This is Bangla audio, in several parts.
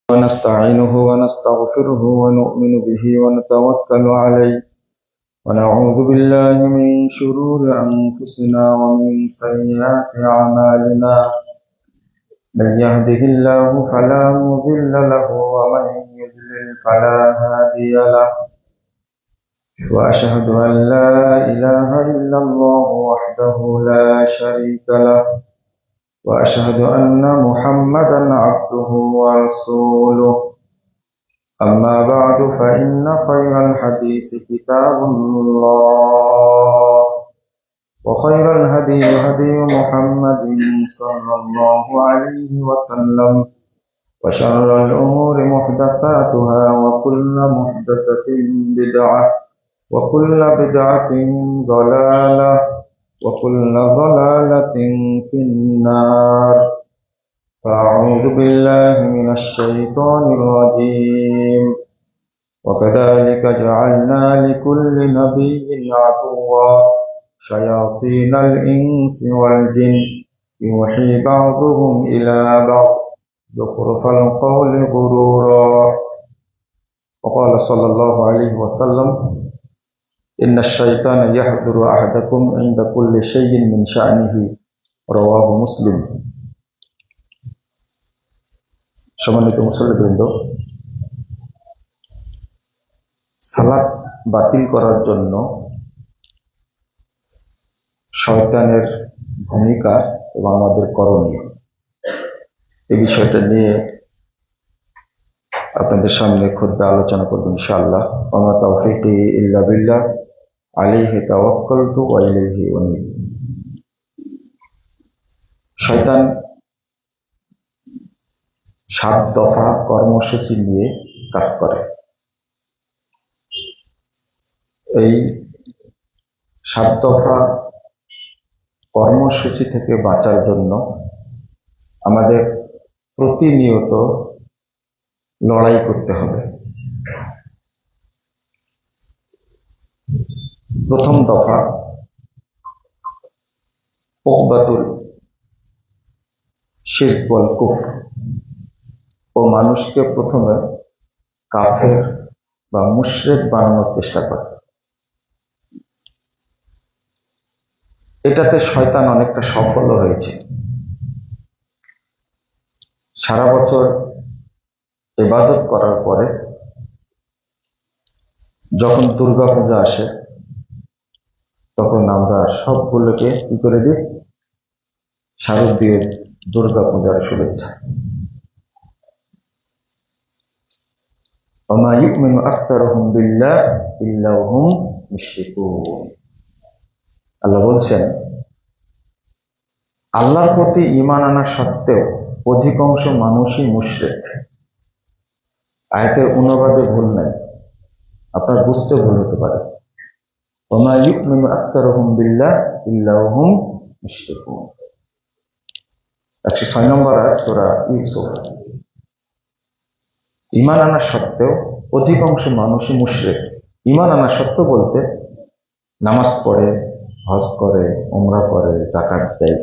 ونستعينه ونستغفره ونؤمن به ونتوكل عليه ونعوذ بالله من شرور أنفسنا ومن سيئات أعمالنا من يهده الله فلا مضل له ومن يضلل فلا هادي له وأشهد أن لا إله إلا الله وحده لا شريك له وأشهد أن محمدا عبده ورسوله أما بعد فإن خير الحديث كتاب الله وخير الهدي هدي محمد صلى الله عليه وسلم وشر الأمور محدثاتها وكل محدثة بدعة وكل بدعة ضلالة وكل ضلالة في النار فأعوذ بالله من الشيطان الرجيم وكذلك جعلنا لكل نبي عدوا شياطين الإنس والجن يوحي بعضهم إلى بعض زخرف القول غرورا وقال صلى الله عليه وسلم إن الشيطان يحضر أحدكم عند كل شيء من شأنه رواه مسلم। সম্মানিত মুসল্লিবৃন্দ, সালাত বাতিল করার জন্য শয়তানের ভূমিকা এবং আমাদের করণীয়, এই বিষয়টা নিয়ে আপনাদের সামনে খুতবা আলোচনা করব ইনশাআল্লাহ। ওয়া মা তাওফীকি ইল্লা বিল্লাহ আলাইহি তাওয়াক্কালতু ওয়া ইলাইহি উনীব। শয়তান 7 দফা কর্মসূচি নিয়ে কাজ করে। এই 7 দফা কর্মসূচি থেকে বাঁচার জন্য আমাদের প্রতিনিয়ত লড়াই করতে হবে। প্রথম দফা উকবাতুল শিরক ওয়াল কুফর, ও মানুষকে প্রথমে কাফের বা মুশরিক বানানোর চেষ্টা করে। এটাতে শয়তান অনেকটা সফল হয়েছে। সারা বছর ইবাদত করার পরে যখন দুর্গা পূজা আসে তখন আমরা সবগুলোকে কি করে দিই? শারদীয় দুর্গা পূজার শুভেচ্ছা। ওয়া মা ইউমিনু আকসারুহুম বিল্লাহ ইল্লা হুম মুশরিকুন। আল্লাহ বলছেন, আল্লাহর প্রতি ঈমান আনা সত্ত্বেও অধিকাংশ মানুষই মুশরিক। আয়াতের অনুবাদে ভুল নাই, আপনার বুঝতে ভুল হতে পারে। ওয়া মা ইউমিনু আকসারুহুম বিল্লাহ ইল্লা হুম মুশরিকুন। 106 নম্বর আয়াত সূরা ইউসুফ। ঈমান আনা সত্ত্বেও অধিকাংশ মানুষই মুশরিক। ঈমান আনা সত্ত্বেও বলতে নামাজ পড়ে, হজ করে, উমরা করে, যাকাত দেয়,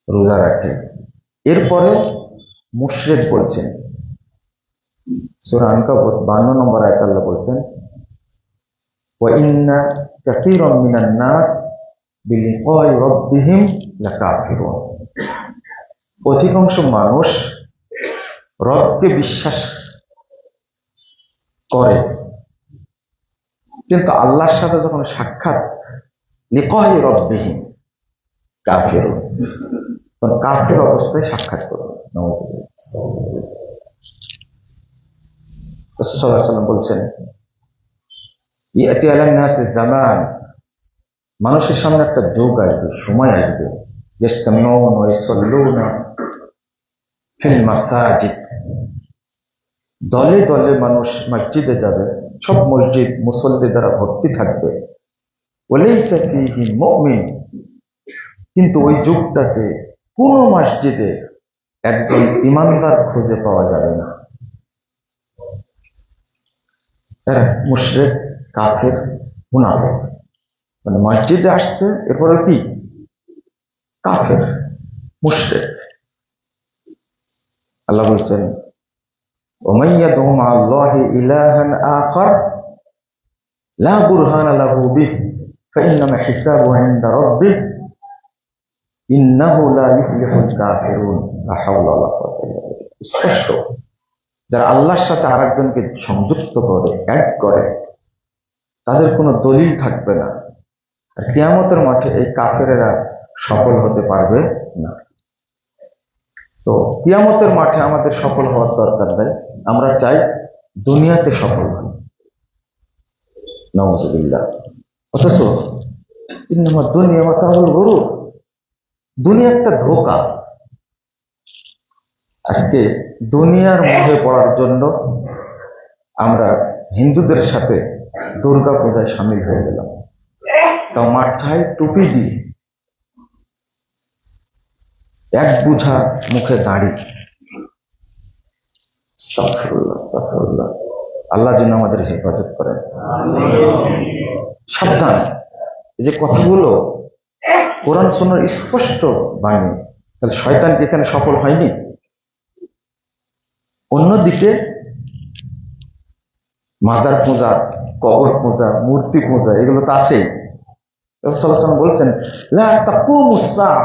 রোজা রাখে, এরপরে মুশরিক বলছেন। সূরা আনকাবুত 52 নম্বর আয়াতে আল্লাহ বলছেন, ওয়া ইন্না কাসীরাম মিনান নাস বিলিকাই রাব্বিহিম লাকাফিরুন। অধিকাংশ মানুষ রবকে বিশ্বাস করে, কিন্তু আল্লাহর সাথে যখন সাক্ষাৎ লিকাই রাব্বিহিম কাফিরুন, তখন কাফির অবস্থায় সাক্ষাৎ করবে। নাউযুবিল্লাহ। রাসূল সাল্লাল্লাহু আলাইহি ওয়াসাল্লাম বলছেন, ইয়াতি আলান নাসি জামান, মানুষের সামনে একটা যুগ আসবে, সময় আসবে, ইস্তামিউনা ওয়া ইসাল্লুনা ফিল মাসাজিদ, দলে দলে মানুষ মসজিদে যাবে, সব মসজিদ মুসল্লি দ্বারা ভর্তি থাকবে। ওয়ালাইসা ফীহি মুমিন, কিন্তু ওই যুগটাতে কোন মসজিদে একজন ঈমানদার খুঁজে পাওয়া যাবে না। এরা মুশরিক, কাফের, মুনাফিক। মানে মসজিদে আসছে, এরপরে কি? কাফের, মুশরিক। আল্লাহ বলছেন, ومن يدعو مع الله إلها آخر لا برهان له به فإنما حسابه عند ربه إنه لا يفلح الكافرون لا حول ولا قوة إلا بالله। স্পষ্ট যারা আল্লাহর সাথে আরেকজনকে সংযুক্ত করে, অ্যাড করে, তাদের কোনো দলিল থাকবে না। আর কিয়ামতের মাঠে এই কাফেরেরা সফল হতে পারবে না। তো কিয়ামতের মাঠে আমাদের সফল হওয়ার দরকার নেই, আমরা চাই দুনিয়াতে সফল হই। নাউযুবিল্লাহ। অথচ ইন্নামা দুনিয়া মাতাউল গুরুর, দুনিয়া একটা ধোঁকা। আজকে দুনিয়ার মধ্যে পড়ার জন্য আমরা হিন্দুদের সাথে দুর্গা পূজায় সামিল হয়ে গেলাম, তাও মাথায় টুপি দিয়ে, এক বুঝা মুখে দাঁড়ি। আস্তাগফিরুল্লাহ, আস্তাগফিরুল্লাহ। আল্লাহ যেন আমাদের হেফাজত করেন। সাবধান, এই যে কথাগুলো কোরআন সুন্নাহর স্পষ্ট বাণী, তাহলে শয়তান কি এখানে সফল হয়নি? অন্যদিকে মাজার পূজা, কবর পূজা, মূর্তি পূজা, এগুলো তো আছেই। রাসূল সাল্লাল্লাহু আলাইহি ওয়াসাল্লাম বলছেন, লা তাকুমুস সাআহ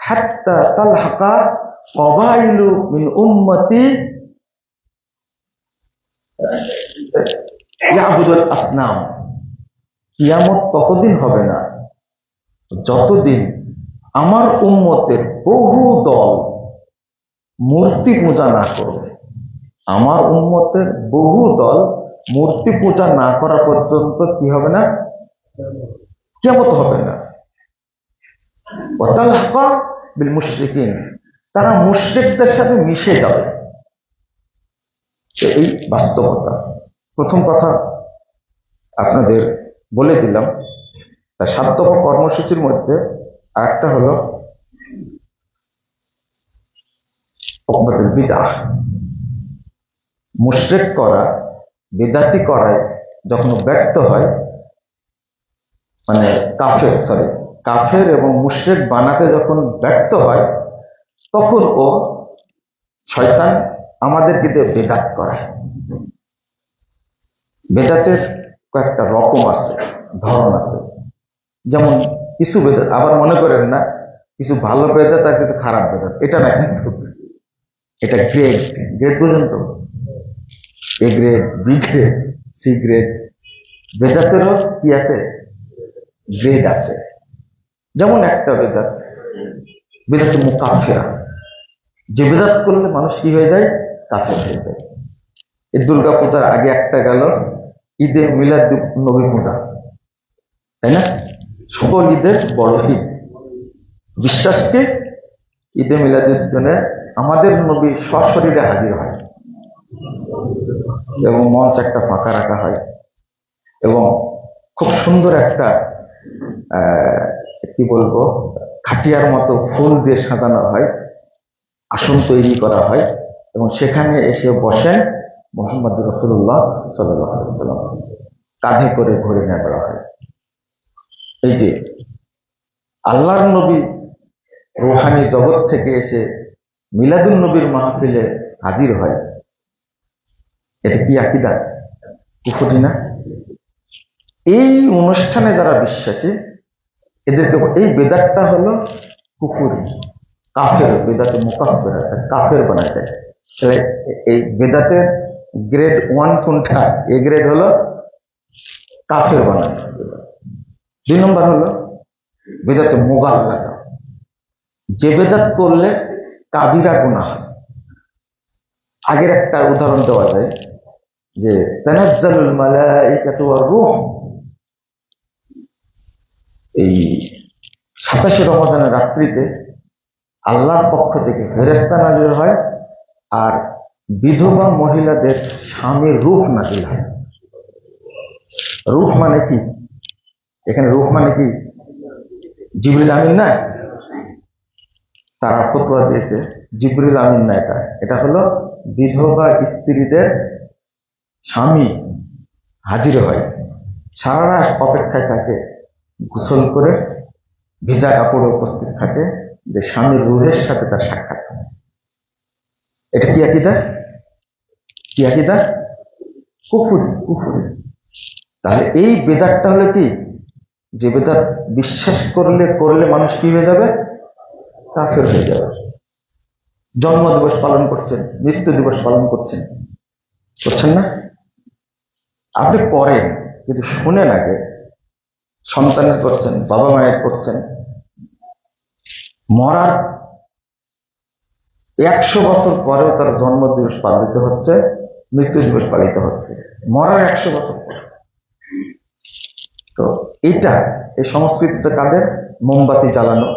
হাত্তা তালহাকা কবাইলু মিন উম্মতি ইয়াবুদুল আসনাম। কিয়ামত ততদিন হবে না যতদিন আমার উম্মতের বহু দল মূর্তি পূজা না করবে। আমার উম্মতের বহু দল মূর্তি পূজা না করা পর্যন্ত কি হবে না? কিয়ামত হবে না। ওয়াতালহাকা বিল মুশরিকিন, তারা মুশরিকদের সাথে মিশে যাবে। এই বাস্তবতা। প্রথম কথা আপনাদের বলে দিলাম, তার 7 দফা কর্মসূচির মধ্যে আরেকটা হলো বিদআহ। মুশরিক করা, বিদআতি করায় যখন ব্যর্থ হয়, মানে কাফের এবং মুশরিক বানাতে যখন ব্যর্থ হয়, তখন ও শয়তান আমাদেরকে দিয়ে বেদাত করায়। বেদাতের কয়েকটা রকম আছে, ধরন আছে। যেমন কিছু বেদাত, আবার মনে করেন না কিছু ভালো বেদাত আর কিছু খারাপ বেদাত, এটা না, কিন্তু এটা গ্রেড পর্যন্ত, A grade, B grade, C grade. বেদাতেরও কি আছে? গ্রেড আছে। যেমন একটা বেদাত মুকাফিরা, যে বেদাত করলে মানুষ কি হয়ে যায়? কাফের হয়ে যায়। এই দুর্গা পূজার আগে একটা গেল ঈদে মিলাদ নবী পূজা, তাই না? সকল ঈদের বড় ঈদ। বিশ্বাসকে ঈদে মিলাদের জন্য আমাদের নবী সশরীরে হাজির হয় এবং মঞ্চ একটা ফাঁকা রাখা হয় এবং খুব সুন্দর একটা কি বলবো, খাটিয়ার মতো ফুল দিয়ে সাজানো হয়, আসন তৈরি করা হয় এবং সেখানে এসে বসেন মুহাম্মদ রাসূলুল্লাহ সাল্লাল্লাহু আলাইহি ওয়াসাল্লাম, কাঁধে করে ঘুরে নিয়ে বেড়া হয়। এই যে আল্লাহর নবী রুহানি জগৎ থেকে এসে মিলাদুন নবীর মাহফিলে হাজির হয়, এটা কি আকীদা? কুফরি না? এই অনুষ্ঠানে যারা বিশ্বাসী, এদেরকে এই বেদাতটা হলো কুফরি, কাফের। বেদাতে মুকাফিরা, কাফের বানায় দেয়। তাহলে এই বেদাতের গ্রেড 1 কোনটা? এ গ্রেড হলো কাফের বানায়। 2 নম্বর হলো বেদাতে মুগাল্লাযা, যে বেদাত করলে কাবিরা গুনাহ হয়। আগের একটা উদাহরণ দেওয়া যায় যে তানাজ্জালুল মালাইকাতু ওয়ার রূহ, এই 27 রমজানের রাত্রিতে আল্লাহর পক্ষ থেকে ফেরেশতা নাজিল হয় আর বিধবা মহিলাদের স্বামীর রূহ নাজিল হয়। রূহ মানে কি? এখানে রূহ মানে কি? জিবরিল আমিন না? তারা ফতোয়া দিয়েছে জিবরিল আমিন না, এটা হলো বিধবা স্ত্রীদের স্বামী হাজির হয়, সারা রাত অপেক্ষায় থাকে, গোসল করে ভিজা কাপড়ে উপস্থিত থাকে যে স্বামীর রূহের সাথে তার সাক্ষাৎ। এটা কি আকীদা? কি আকীদা? কুফরি, কুফরি। তাহলে এই বেদাতটা হলো কি, যে বেদাত বিশ্বাস করলে মানুষ কি হয়ে যাবে? কাফের হয়ে যাবে। জন্ম দিবস পালন করছেন, মৃত্যু দিবস পালন করছেন না? আপনি করেন, কিন্তু শুনেন আগে। সন্তানের করছেন, বাবা মায়ের করছেন, মরার 100 বছর পরেও তার জন্ম দিবস পালিত হচ্ছে, মৃত্যু দিবস পালিত হচ্ছে, মরার 100 বছর পরে। তো এইটা, এই সংস্কৃতিটা কাদের? মোমবাতি জ্বালানো,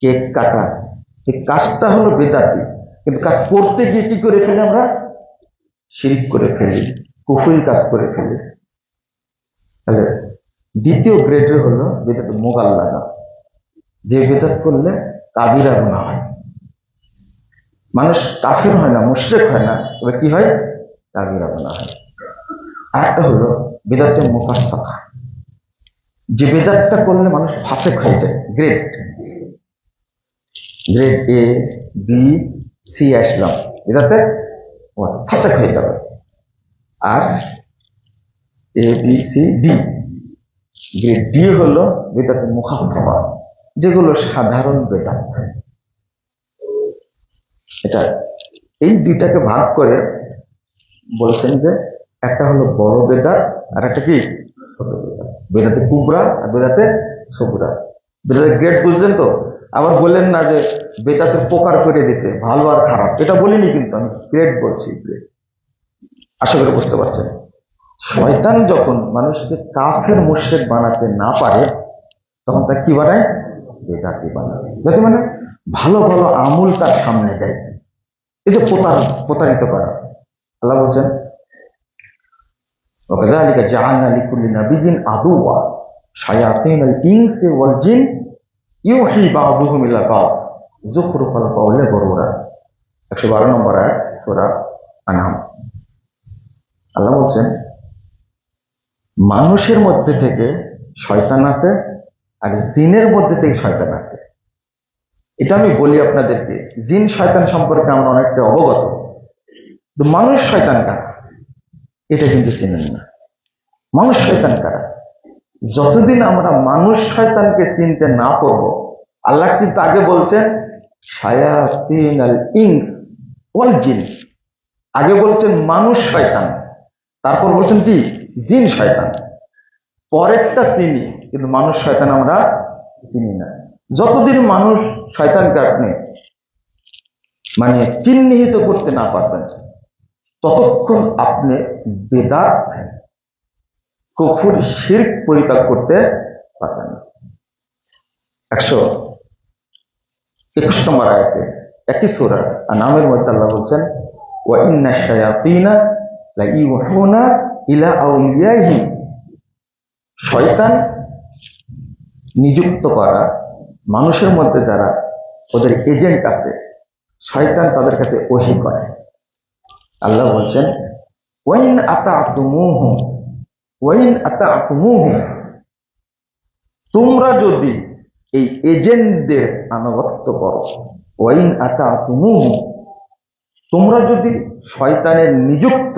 কেক কাটা, এই কাজটা হলো বেদাতি। কিন্তু কাজ করতে গিয়ে কি করে ফেলি আমরা? শিরক করে ফেলি, কুফরি কাজ করে ফেলি। তাহলে দ্বিতীয় গ্রেডের হলো বেদাত মুগাল্লাযা, যে বেদাত করলে কাবিরা গুনাহ হয়। মানুষ কাফের হয় না, মুশরিক হয় না, তবে কি হয়? কাবিরা গুনাহ হয়। আর একটা হলো বেদাতে মুফাসসাকা, যে বেদাতটা করলে মানুষ ফাসেক হয়ে যায়। গ্রেড এ, বি, সি আসলাম, বেদাতে ফাসেক হয়ে যাবে। আর A, B, C, D, grade D হলো বেদাতে মুখাফফা, যেগুলো সাধারণ বেদাত। এটা এই দুইটাকে ভাগ করে বলছেন যে একটা হলো বড় বেদাত, আর একটা কি? ছোট বেদাত। বেদাতে কুবরা আর বেদাতে সুবরা। বেদাতের গ্রেড বুঝলেন তো? আবার বললেন না যে বেদাতের প্রকার করে দিছে ভালো আর খারাপ, এটা বলিনি, কিন্তু আমি গ্রেড বলছি। গ্রেড আশা করে বুঝতে পারছেন। শয়তান যখন মানুষকে কাফের মুশরিক বানাতে না পারে, তখন তার কি বানায়? বেদাতি বানায়। বেদাতি মানে ভালো ভালো আমল তার সামনে দেয়। এই যে প্রতারিত করা। আল্লাহ বলছেন, وكذلك جعلنا لكل نبي عدوا شياطين الإنس والجن يوحي بعضهم إلى بعض زخرف القول غرورا। 112 নম্বর আয়াত সূরা আনআম। আল্লাহ বলছেন, মানুষের মধ্যে থেকে শয়তান আছে, আর জিনের মধ্যে থেকে শয়তান আছে। এটা আমি বলি আপনাদেরকে, জিন শয়তান সম্পর্কে আমরা অনেকটা অবগত, কিন্তু মানুষ শয়তান কারা এটা কিন্তু চিনেন না। মানুষ শয়তান কারা? যতদিন আমরা মানুষ শয়তানকে চিনতে না পারবো, আল্লাহ কিন্তু আগে বলছেন শায়াতিন আল ইনস ওয়াল জিন, আগে বলছেন মানুষ শয়তান, তারপর বলছেন কি? জিন শয়তান। পরেরটা চিনি, কিন্তু মানুষ শয়তান আমরা চিনি না। যতদিন মানুষ শয়তানকে আপনি মানে চিহ্নিত করতে না পারবেন, ততক্ষণ আপনি বেদাত, কুফর, শিরক পরিত্যাগ করতে পারবেন না। 121 নম্বর আয়াতে একই সূরা আনআমের মধ্যে আল্লাহ বলছেন, ওয়া ইন্না শায়াতিনা লা ইউহুনা ইলা আউলিয়াহিম, শয়তান নিযুক্ত করা মানুষের মধ্যে যারা ওদের এজেন্ট আছে, শয়তান তাদের কাছে ওহী করে। আল্লাহ বলছেন, ওয়াইন আতা'তুমুহুম, তোমরা যদি এই এজেন্টদের আনুগত্য করো, ওয়াইন আতা'তুমুহুম, তোমরা যদি শয়তানের নিযুক্ত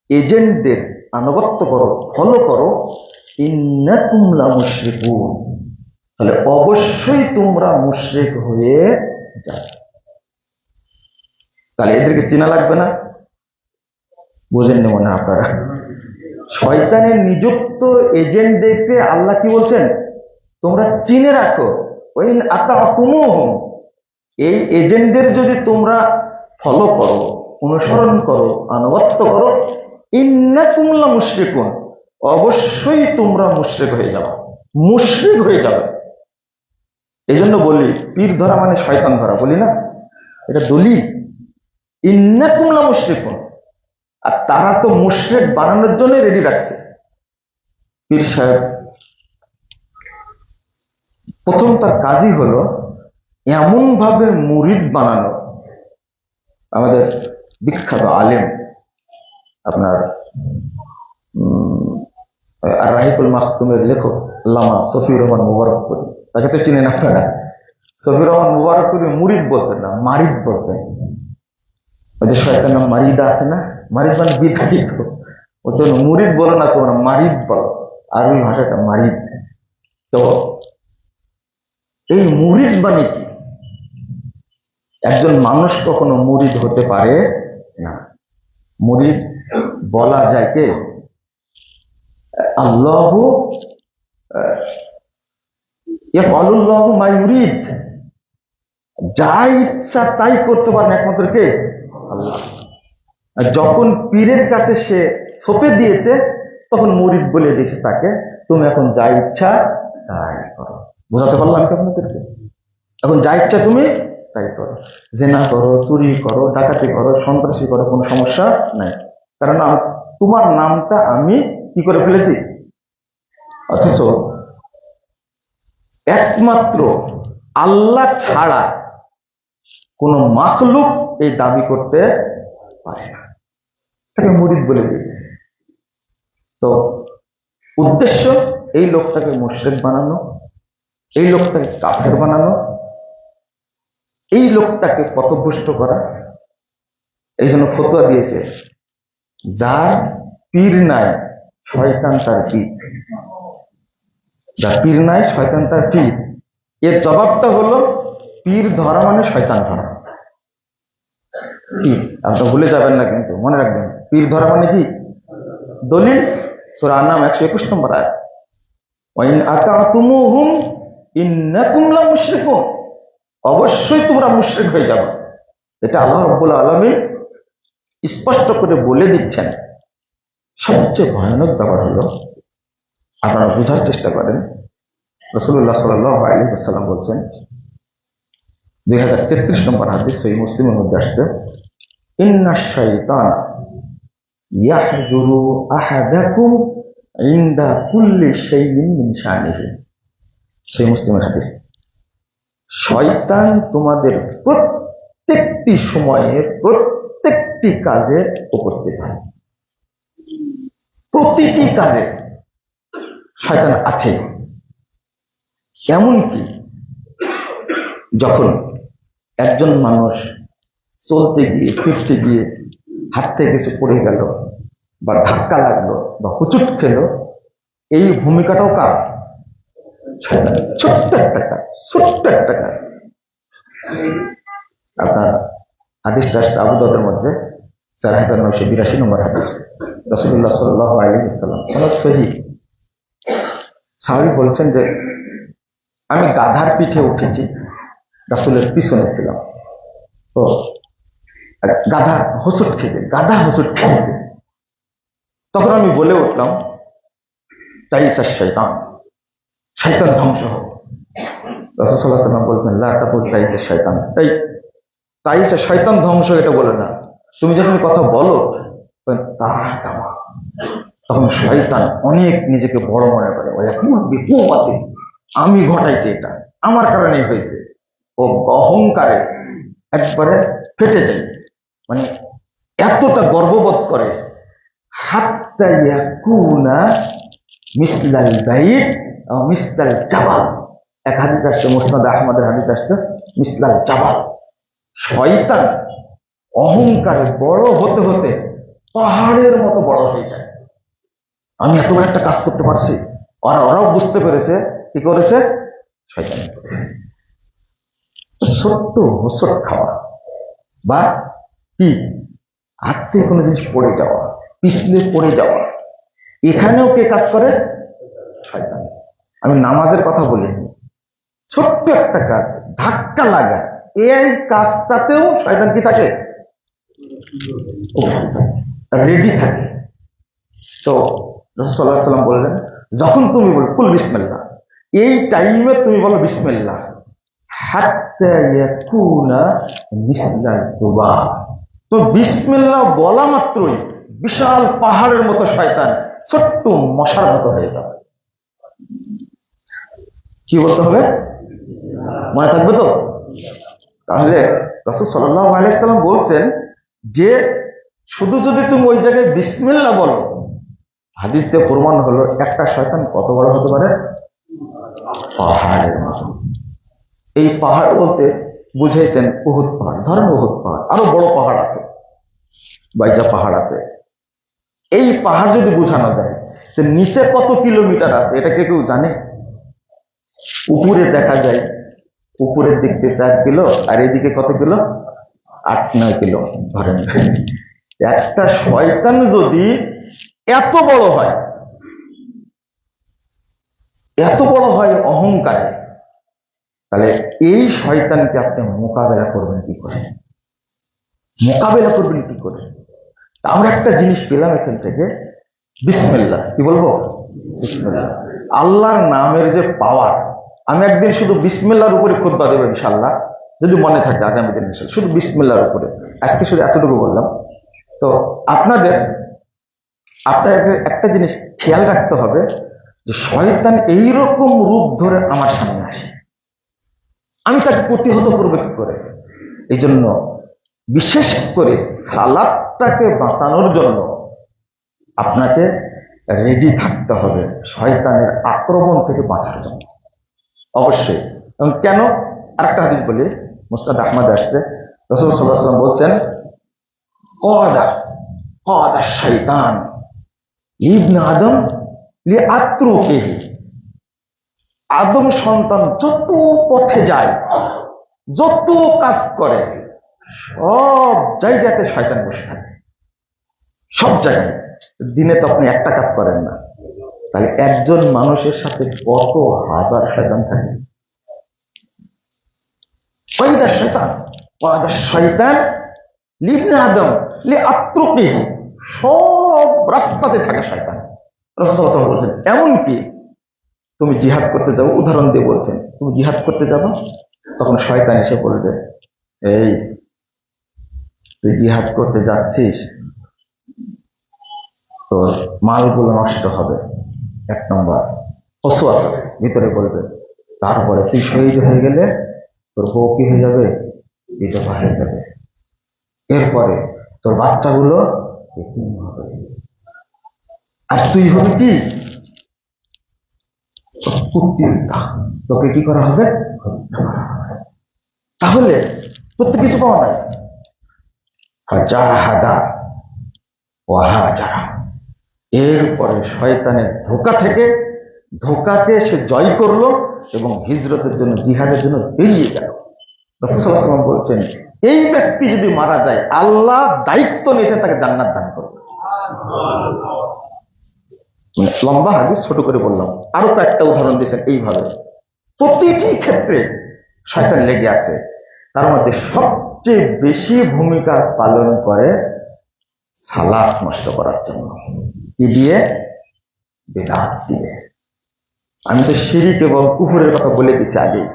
এজেন্টদের আনুগত্য করো, ফলো করো, ইন্নাকুম লা মুশরিকুন, তাহলে অবশ্যই তোমরা মুশরিক হয়ে যাবে। তাহলে এদেরকে চেনা লাগবে না? বুঝেননি মনে হয় আপনারা। শয়তানের নিযুক্ত এজেন্টদেরকে আল্লাহ কি বলছেন? তোমরা চিনে রাখো। ওয়াইন আতা'তুমুহুম, এই এজেন্টদের যদি তোমরা ফলো করো, অনুসরণ করো, আনুগত্য করো, ইন্নাকুম লা মুশরিকুন, অবশ্যই তোমরা মুশরিক হয়ে যাবে, মুশরিক হয়ে যাবে। এই জন্য বলি, পীর ধরা মানে শয়তান ধরা, বলি না? এটা দলিল। ইন্নাকুম লা মুশরিকুন, আর তারা তো মুশরিক বানানোর জন্য রেডি রাখছে। পীর সাহেব প্রথম তার কাজই হলো এমন ভাবে মুরিদ বানানো। আমাদের বিখ্যাত আলেম আপনার আর রাহিকুল মাখতুমের লেখক আল্লামা শফিউর রহমান মুবারকপুরী, তাকে তো চিনেন আপনারা। শফিউর রহমান মুবারকপুরী মুরিদ বলতেন না, মারিদ বলতেন। ওই যে শয়তানের মারিদা আছে না, মারিদ মানে বিতাড়িত, ও তো মুরিদ বলো না, তোমরা মারিদ বলো, আরবি ভাষাটা মারিদ। তো এই মুরিদ মানে কি? একজন মানুষ কখনো মুরিদ হতে পারে না। মুরিদ বলা যায় কে? আল্লাহ ইয়াফআলুল্লাহু মা ইউরিদ, যা ইচ্ছা তাই করতে পারেন একমাত্র কে? আল্লাহ। আর যখন পীরের কাছে সে সঁপে দিয়েছে, তখন মুরিদ বলে দিয়েছে তাকে, তুমি এখন যা ইচ্ছা তাই করো। বোঝাতে পারলাম কি আপনাদেরকে? এখন যা ইচ্ছা তুমি তাই করো, জেনা করো, চুরি করো, ডাকাতি করো, সন্ত্রাসী করো, কোনো সমস্যা নাই, কারণ তোমার নামটা আমি কি করে ফেলেছি। অথচ একমাত্র আল্লাহ ছাড়া কোন মাখলুক এই দাবি করতে পারে না, তাকে মুরিদ বলে দিয়েছে। তো উদ্দেশ্য এই লোকটাকে মুশরিক বানানো, এই লোকটাকে কাফের বানানো, এই লোকটাকে পথভ্রষ্ট করা। এই জন্য ফতোয়া দিয়েছে, যার পীর নাই শয়তান তার পীর, যার পীর নাই শয়তান তার পীর। এর জবাবটা হলো, পীর ধরা মানে শয়তান ধরা। পীর আপনি ভুলে যাবেন না, কিন্তু মনে রাখবেন, পীর ধরা মানে কি? দলিল সূরা আন-নাম 121 নম্বর আয়াত, ওয়া ইন আতাতুমুহুম ইন্নাকুম লামুশরিকুন, অবশ্যই তোমরা মুশরিক হয়ে যাবে। এটা আল্লাহ রাব্বুল আলামিন স্পষ্ট করে বলে দিচ্ছেন। সবচেয়ে ভয়ানক ব্যাপার হলো, আপনারা বোঝার চেষ্টা করেন, রাসূলুল্লাহ সাল্লাল্লাহু আলাইহি ওয়াসাল্লাম বলছেন, 2033 নম্বর হাদিস সহিহ মুসলিমের মধ্যে আসছে, ইন্নাশ শাইতানা ইয়াহজুরু আহাদাকুম ইনদা কুল্লি শাইইন মিন শানিহি। সহিহ মুসলিমের হাদিস, শয়তান তোমাদের প্রত্যেকটি সময়ে প্রত্যেকটি কাজে উপস্থিত হয়। প্রতিটি কাজে শয়তান আছে। এমনকি যখন একজন মানুষ চলতে গিয়ে ফিরতে গিয়ে হাত থেকে কিছু পড়ে গেল, বা ধাক্কা লাগলো, বা হুচুট খেলো, এই ভূমিকাটাও কার? শয়তান। ছোট্ট একটা কাজ, ছোট্ট একটা কাজ। আপনার হাদিসটা আসছে আবু দাউদের মধ্যে 4982 নম্বর হাদিস, রাসূলুল্লাহ সাল্লাল্লাহু আলাইহি ওয়াসাল্লাম সনদ সহিহ, সাহাবী বলছেন যে আমি গাধার পিঠে উঠেছি, রাসূলের পিছনে ছিলাম, তো গাধা হোঁচট খেয়েছে, তখন আমি বলে উঠলাম, তাইসা শয়তান, শয়তান ধ্বংস হোক। রাসূল সাল্লাল্লাহু আলাইহি ওয়াসাল্লাম বলছেন, লা তাকুল তাইসা শয়তান, তাইসা শয়তান ধ্বংস, এটা বলে না, তুমি যখন কথা বলো তখন শয়তান অনেক নিজেকে বড় মনে করে, আমি ঘটাইছি, এটা আমার কারণে হয়েছে। ও অহংকারে একবারে ফেটে যায়, মানে এতটা গর্ববোধ করে, হাত্তা ইয়াকুনা মিসলাল বাইত ও মিসলাল জাবাল। এক হাদিস আসছে, মুসনাদ আহমদের হাদিস আসছে, মিসলাল জাবাল। শয়তান অহংকারে বড় হতে হতে পাহাড়ের মতো বড় হয়ে যায়। আমি এত বড় একটা কাজ করতে পারছি, ওরাও বুঝতে পেরেছে, কি করেছে? শয়তান করেছে। ছোট্ট হোঁচট খাওয়া, বা কি হাত থেকে কোনো জিনিস পড়ে যাওয়া, পিছলে পড়ে যাওয়া, এখানেও কে কাজ করে? শয়তান। আমি নামাজের কথা বলিনি, ছোট্ট একটা কাজ, ধাক্কা লাগা, এই কাজটাতেও শয়তান কি থাকে? উপস্থিত থাকে, রেডি থাকে। তো রাসূল সাল্লাল্লাহু আলাইহি ওয়াসাল্লাম বললেন, যখন তুমি বলো কুল বিসমিল্লাহ, এই টাইমে তুমি বলো বিসমিল্লাহ, হাত্তা ইয়াকুনা মিসলাল যুবাব। তো বিসমিল্লাহ বলা মাত্রই বিশাল পাহাড়ের মতো শয়তান ছোট্ট মশার মতো হয়ে যাবে। কি বলতে হবে? মনে থাকবে তো? তাহলে রাসূল সাল্লাল্লাহু আলাইহি ওয়াসাল্লাম বলছেন যে শুধু যদি তুমি ওই জায়গায় বিসমিল্লাহ বলো, হাদিস দিয়ে প্রমাণ হলো একটা শয়তান কত বড় হতে পারে? পাহাড়ের মতো। এই পাহাড় বলতে বুঝাইছেন উহুদ পাহাড়। ধরেন উহুদ পাহাড়, আরো বড় পাহাড় আছে, বাইজা পাহাড় আছে। এই পাহাড় যদি বোঝানো যায় তো নিচে কত কিলোমিটার আছে এটা কেউ জানে? উপরে দেখা যায়, উপরের দিক দিয়ে 4 কিলো, আর এদিকে কত কিলো? 8-9 কিলো ধরেন। একটা শয়তান যদি এত বড় হয়, এত বড় হয় অহংকারে, তাহলে এই শয়তানকে আপনি মোকাবেলা করবেন কি করে? মোকাবেলা করবেন কি করে? আমরা একটা জিনিস পেলাম এখান থেকে, বিসমিল্লাহ। কি বলবো? বিসমিল্লাহ। আল্লাহর নামের যে পাওয়ার। আমি একদিন শুধু বিসমিল্লাহর উপরে খুতবা দেব ইনশাআল্লাহ, যদি মনে থাকে আগামী দিন ইনশাআল্লাহ, শুধু বিসমিল্লাহর উপরে। আজকে শুধু এতটুকু বললাম। তো আপনাদের একটা জিনিস খেয়াল রাখতে হবে যে শয়তান এইরকম রূপ ধরে আমার সামনে আসে, আমি তাকে প্রতিহত করবো কি করে? এই জন্য বিশেষ করে সালাতটাকে বাঁচানোর জন্য আপনাকে রেডি থাকতে হবে শয়তানের আক্রমণ থেকে বাঁচার জন্য, অবশ্যই। এবং কেন? আরেকটা হাদিস বলি, মুসনাদ আহমদ আসছে, রাসূল সাল্লাল্লাহু আলাইহি ওয়াসাল্লাম বলছেন, ক্বাদা শাইতান ইবনে আদম লিআত্রুকিহি। আদম সন্তান যত পথে যায়, যত কাজ করে, সব জায়গাতে শয়তান বসে থাকে, সব জায়গায়। দিনে তো আপনি একটা কাজ করেন না, তাহলে একজন মানুষের সাথে কত হাজার শয়তান থাকে। শয়তান লিবনে আদম লিআত্রুকিহি, সব রাস্তাতে থাকে শয়তান। রাসূল সাল্লাল্লাহু আলাইহি ওয়াসাল্লাম বলেছেন, এমনকি তুমি জিহাদ করতে যাবো, উদাহরণ দিয়ে বলছেন, তুমি জিহাদ করতে যাবো, তখন শয়তান এসে বলবে, এই তুই জিহাদ করতে যাচ্ছিস, তোর মালগুলো নষ্ট হবে, 1 নম্বর ওয়াসওয়াসা ভিতরে বলবে। তারপরে তুই শহীদ হয়ে গেলে তোর বউ কি হয়ে যাবে? বিধবা হয়ে যাবে। এরপরে তোর বাচ্চাগুলো এতিম হবে, আর তুই হবে কি? তোকে কি করা হবে? তাহলে তোর তো কিছু পাওয়া নাই। জাহাদা ওয়াহাজারা, এরপরে শয়তানের ধোঁকাকে সে জয় করলো এবং হিজরতের জন্য, জিহাদের জন্য বেরিয়ে গেল। রাসূল সাল্লাল্লাহু আলাইহি ওয়াসাল্লাম বলছেন, এই ব্যক্তি যদি মারা যায়, আল্লাহ দায়িত্ব নিয়েছে তাকে জান্নাত দান করবে। লম্বা হাদিস, ছোট করে বললাম। আরো কয়েকটা উদাহরণ দিয়েছেন এইভাবে। প্রতিটি ক্ষেত্রে শয়তান লেগে আছে। তার মধ্যে সবচেয়ে বেশি ভূমিকা পালন করে সালাত নষ্ট করার জন্য। কি দিয়ে? বিদআত দিয়ে। আমি তো শিরক এবং কুফরের কথা বলে দিছি আগেই।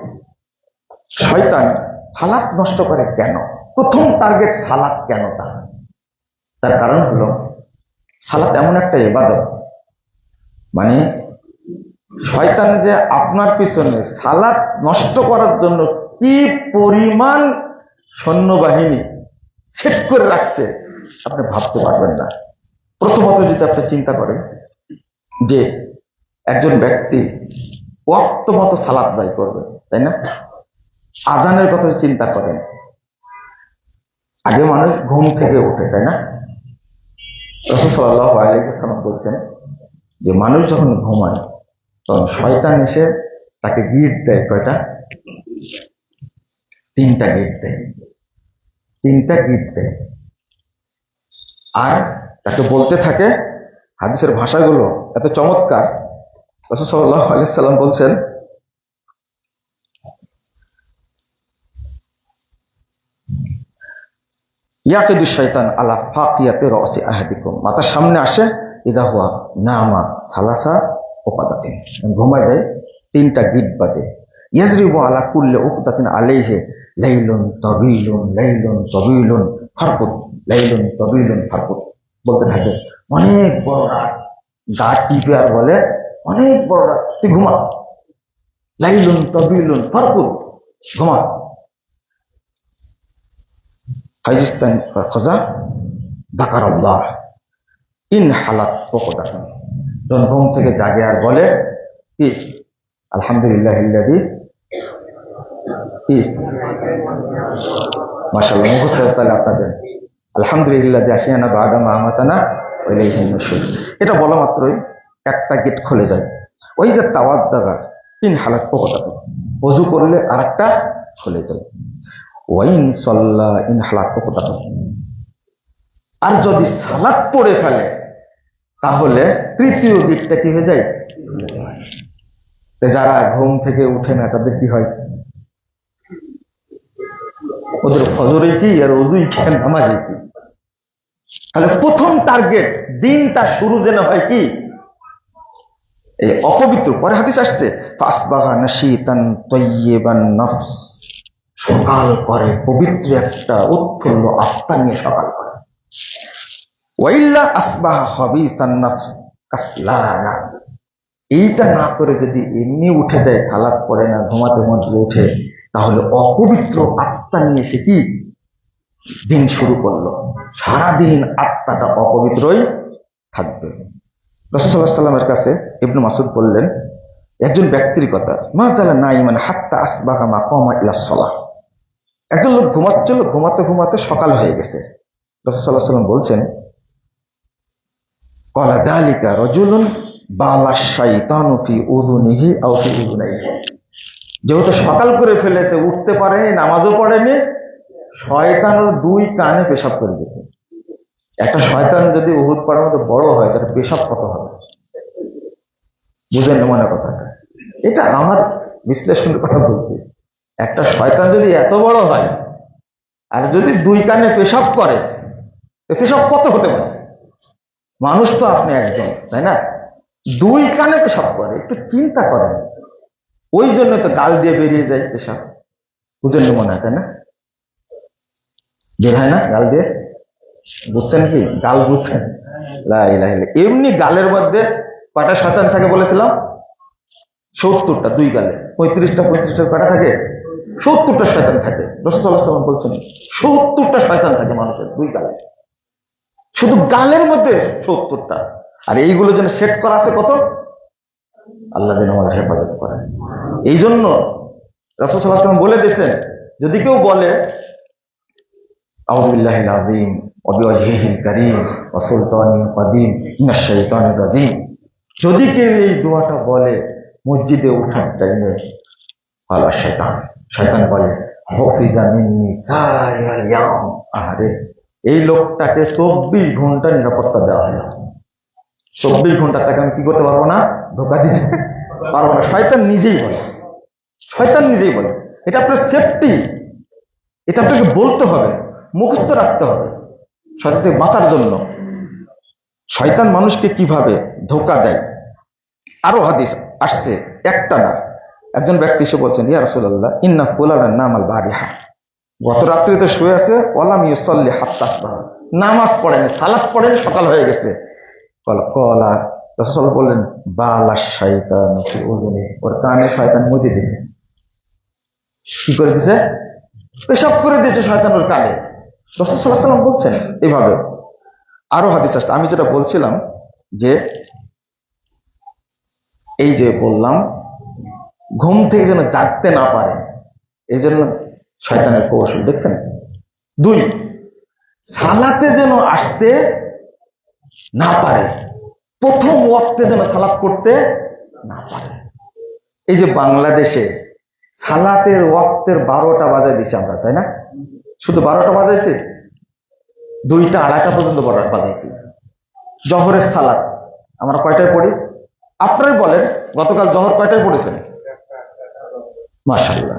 শয়তান সালাত নষ্ট করে কেন? প্রথম টার্গেট সালাত কেন? তার কারণ হলো, সালাত এমন একটা ইবাদত, মানে শয়তান যে আপনার পিছনে সালাত নষ্ট করার জন্য কি পরিমাণ সৈন্যবাহিনী সেট করে রাখছে আপনি ভাবতে পারবেন না। প্রথমত যদি আপনি চিন্তা করেন যে একজন ব্যক্তি ওয়াক্ত মতো সালাত আদায় করবে, তাই না? আজানের কথা চিন্তা করেন, আগে মানুষ ঘুম থেকে ওঠে, তাই না? রাসূল সাল্লাল্লাহু আলাইহি ওয়াসাল্লাম বলছেন যে মানুষ যখন ঘুমায় তখন শয়তান এসে তাকে গিট দেয়। কয়টা? 3টা গিট দেয়। 3টা গিট দেয়, আর তাকে বলতে থাকে, হাদিসের ভাষাগুলো এত চমৎকার। রাসূল সাল্লাল্লাহু আলাইহি ওয়াসাল্লাম বলছেন, ইয়াকিদু শাইতান আলা ফাকিয়াতি রাসি আহাদিকুম, মাথার সামনে আসে, ইদা হুয়া নামা সালাসা ওকাদাতিন, ঘুমায় যায় 3টা গিট বাদে। ইয়াজরিবু আলা কুল্লি উকদাতিন আলাইহি লাইলুন তাবিলুন ফারকুত, লাইলুন তাবিলুন ফারকুত, বলতে থাকে, অনেক বড় রাত, গা টিপে আর বলে, অনেক বড় রাত, তুই ঘুমা, লাইলুন তাবিলুন ফারকুত, ঘুমা। ফাইজিস্তান কাজা যাকারাল্লাহ ইন হালাত উকদাতুন, যখন ঘুম থেকে জাগে আর বলে কি, আলহামদুলিল্লাহিল্লাযী, কি মাশাআল্লাহ, মুখস্থ তাহলে আপনাদের আলহামদুলিল্লাহ আহিয়ানা বাদা মা আমাতানা ওয়া ইলাইহিন নুশুর। এটা বলা মাত্রই একটা গেট খুলে যায়। ওই যে তাওয়াদ্দাগা ইন হালাত ওকতাত, ওযু করলে আরেকটা খুলে যায়। ওয়াইন সাল্লা ইন হালাত ওকতাত, আর যদি সালাত পড়ে ফেলে তাহলে তৃতীয় গেটটা কি হয়ে যায়? যারা ঘুম থেকে উঠে না তাদের কি হয়? ওদের ফজরে কি আর ওযুই কি নামাজে কি? তাহলে প্রথম টার্গেট দিনটা শুরু যেন হয় কি এই অপবিত্র। পরে হাদিস আসছে ফাসবাহা নাশীতান তাইয়িবান নফস, সকাল করে পবিত্র একটা উৎফুল্ল আত্মা নিয়ে সকাল করে। ওয়াইল্লা আসবাহা খাবিসান নফস কাসলানা, এইটা না করে যদি এমনি উঠে যায়, সালাত পড়ে না, ঘুমাতে ঘুমাতে উঠে, তাহলে অপবিত্র আত্মা নিয়ে সে কি দিন শুরু করলো। সারাদিন আত্মাটা অপবিত্রই থাকবে। রাসূল সাল্লাল্লাহু আলাইহি ওয়াসাল্লামের কাছে ইবনে মাসউদ বললেন, একজন ব্যক্তির কথা, মাযালা নাইমান হাত্তা আসবাহা মাকামা ইলা সালাহ, একজন লোক ঘুমাচ্ছিল, ঘুমাতে ঘুমাতে সকাল হয়ে গেছে। রাসূল সাল্লাল্লাহু আলাইহি ওয়াসাল্লাম বলছেন, ক্বালা যালিকা রাজুলুন বালা শাইতানু ফি উযুনিহি আও ফি উযুনাইহি, যেহেতু সকাল করে ফেলেছে, উঠতে পারেনি, নামাজও পড়েনি, শয়তানের দুই কানে পেশাব করে দিয়েছে। একটা শয়তান যদি উহুদ পাহাড়ের মতো বড় হয় তার পেশাব কত হবে বুঝেন মনে কথাটা। এটা আমার বিশ্লেষণের কথা বলছি। একটা শয়তান যদি এত বড় হয় আর যদি দুই কানে পেশাব করে, পেশাব কত হতে পারে? মানুষ তো আপনি একজন, তাই না? দুই কানে পেশাব করে, একটু চিন্তা করেন। ওই জন্য তো গাল দিয়ে বেরিয়ে যায় পেশাব, বুঝেন মনে হয়, তাই না? বের হয় না গাল দিয়ে, বুঝছেন কি? গাল বুঝছেন? লা ইলাহা ইল্লাল্লাহ। এমনি গালের মধ্যে কয়টা শয়তান থাকে বলেছিলাম? 70টা। দুই গালে 35টা কয়টা থাকে? 70টা শয়তান থাকে। রাসূল সাল্লাল্লাহু আলাইহি ওয়াসাল্লাম বলছেন 70টা শয়তান থাকে মানুষের দুই গালে, শুধু গালের মধ্যে 70টা। আর এইগুলো যেন সেট করা আছে কত? আল্লাহ যেন আমাদের হেফাজত করে। এই জন্য রাসূল সাল্লাল্লাহু আলাইহি ওয়াসাল্লাম বলে দিয়েছেন, যদি কেউ বলে আউযু বিল্লাহিল আযীম ওয়া বিওয়াজহিহিল কারীম ওয়া সুলতানিল কাদীম মিনাশ শাইতানির রাজীম, যদি কেউ এই দোয়াটা বলে মসজিদে ওঠার টাইমে, আলা শয়তান, শয়তান বলে হাফিজা মিন্নি সাইরাল ইয়াম, আরে এই লোকটাকে 24 ঘন্টা নিরাপত্তা দেওয়া হলো। 24 ঘন্টা তাকে আমি কি করতে পারবো না? ধোকা দিতে পারবো না। শয়তান নিজেই বলে, শয়তান নিজেই বলে। এটা আপনার সেফটি, এটা আপনাকে বলতে হবে, মুখস্থ রাখতে হবে শয়তান থেকে বাঁচার জন্য। শয়তান মানুষকে কিভাবে ধোকা দেয় আরো হাদিস আসছে, একটা না। একজন ব্যক্তি এসে বলছেন, ইয়া রাসূলুল্লাহ ইন্না ফুলানান নামাল বারিহা, গত রাত্রিতে শুয়ে আছে, ওয়ালাম ইউসাল্লি হাত্তা আসবাহা, নামাজ পড়েনি, সালাত পড়েনি, সকাল হয়ে গেছে। কলা রাসূল বললেন, বালা শাইতানু ফি উযুনি, ওর কানে শয়তান মুতে দিয়েছে। কি করে দিয়েছে? পেশাব করে দিয়েছে শয়তান ওর কানে। রাসূল সাল্লাল্লাহু আলাইহি ওয়াসাল্লাম বলছেন এইভাবে। আরো হাদিস আসছে। আমি যেটা বলছিলাম যে এই যে বললাম ঘুম থেকে যেন জাগতে না পারে, এই জন্য শয়তানের কৌশল দেখছেন। 2, সালাতে যেন আসতে না পারে, প্রথম ওয়াক্তে যেন সালাত করতে না পারে। এই যে বাংলাদেশে সালাতের ওয়াক্তের 12টা বাজায় দিছি আমরা, তাই না? শুধু 12টা বাজাইছি, 2টা 2:30টা পর্যন্ত বাজাইছি। জহরের সালাত আমরা কয়টায় পড়ি? আপনারাই বলেন, গতকাল জহর কয়টায় পড়েছেন? মাশাআল্লাহ,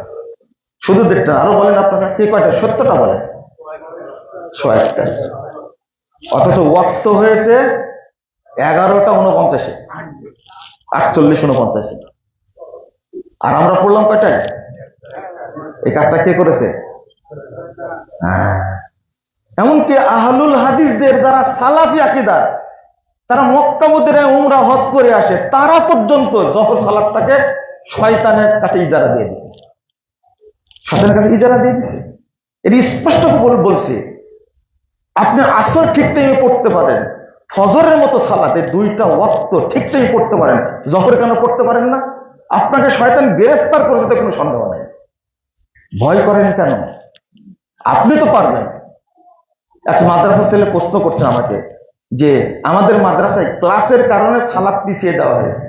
শুধু 1:30। আরো বলেন আপনারা কে কয়টা? 70টা বলেন। 100টা। অথচ ওয়াক্ত হয়েছে 11:49, 48:49। আর আমরা পড়লাম কয়টায়? এই কাজটা কে করেছে? এমনকি আহলুল হাদিসদের যারা সালাফি আকীদার, তারা মক্কা মদিনায় উমরা হজ করে আসে, তারা পর্যন্ত জহর সালাতটাকে শয়তানের কাছে ইজারা দিয়ে দিছে। শয়তানের কাছে ইজারা দিয়ে দিছে। এটি স্পষ্ট করে বলছে, আপনি আসর ঠিক টাইমে পড়তে পারেন, ফজরের মতো সালাতে 2টা ওয়াক্ত ঠিক টাইমে পড়তে পারেন, জহরে কেন পড়তে পারেন না? আপনাকে শয়তান গ্রেফতার করেছে, কোনো সন্দেহ নেই। ভয় করেন কেন? আপনি তো পারবেন। 2টা ওয়াক্ত ঠিক টাইমে পড়তে পারেন, জহরে কেন পড়তে পারেন না? আপনাকে শয়তান গ্রেফতার করেছে, কোনো সন্দেহ নেই। ভয় করেন কেন? আপনি তো পারবেন। 2টা ওয়াক্ত ঠিক টাইমে পড়তে পারেন, জহরে কেন পড়তে পারেন না? আচ্ছা, মাদ্রাসার ছেলে প্রশ্ন করছে আমাকে যে আমাদের মাদ্রাসায় ক্লাসের কারণে সালাত পিছিয়ে দেওয়া হয়েছে।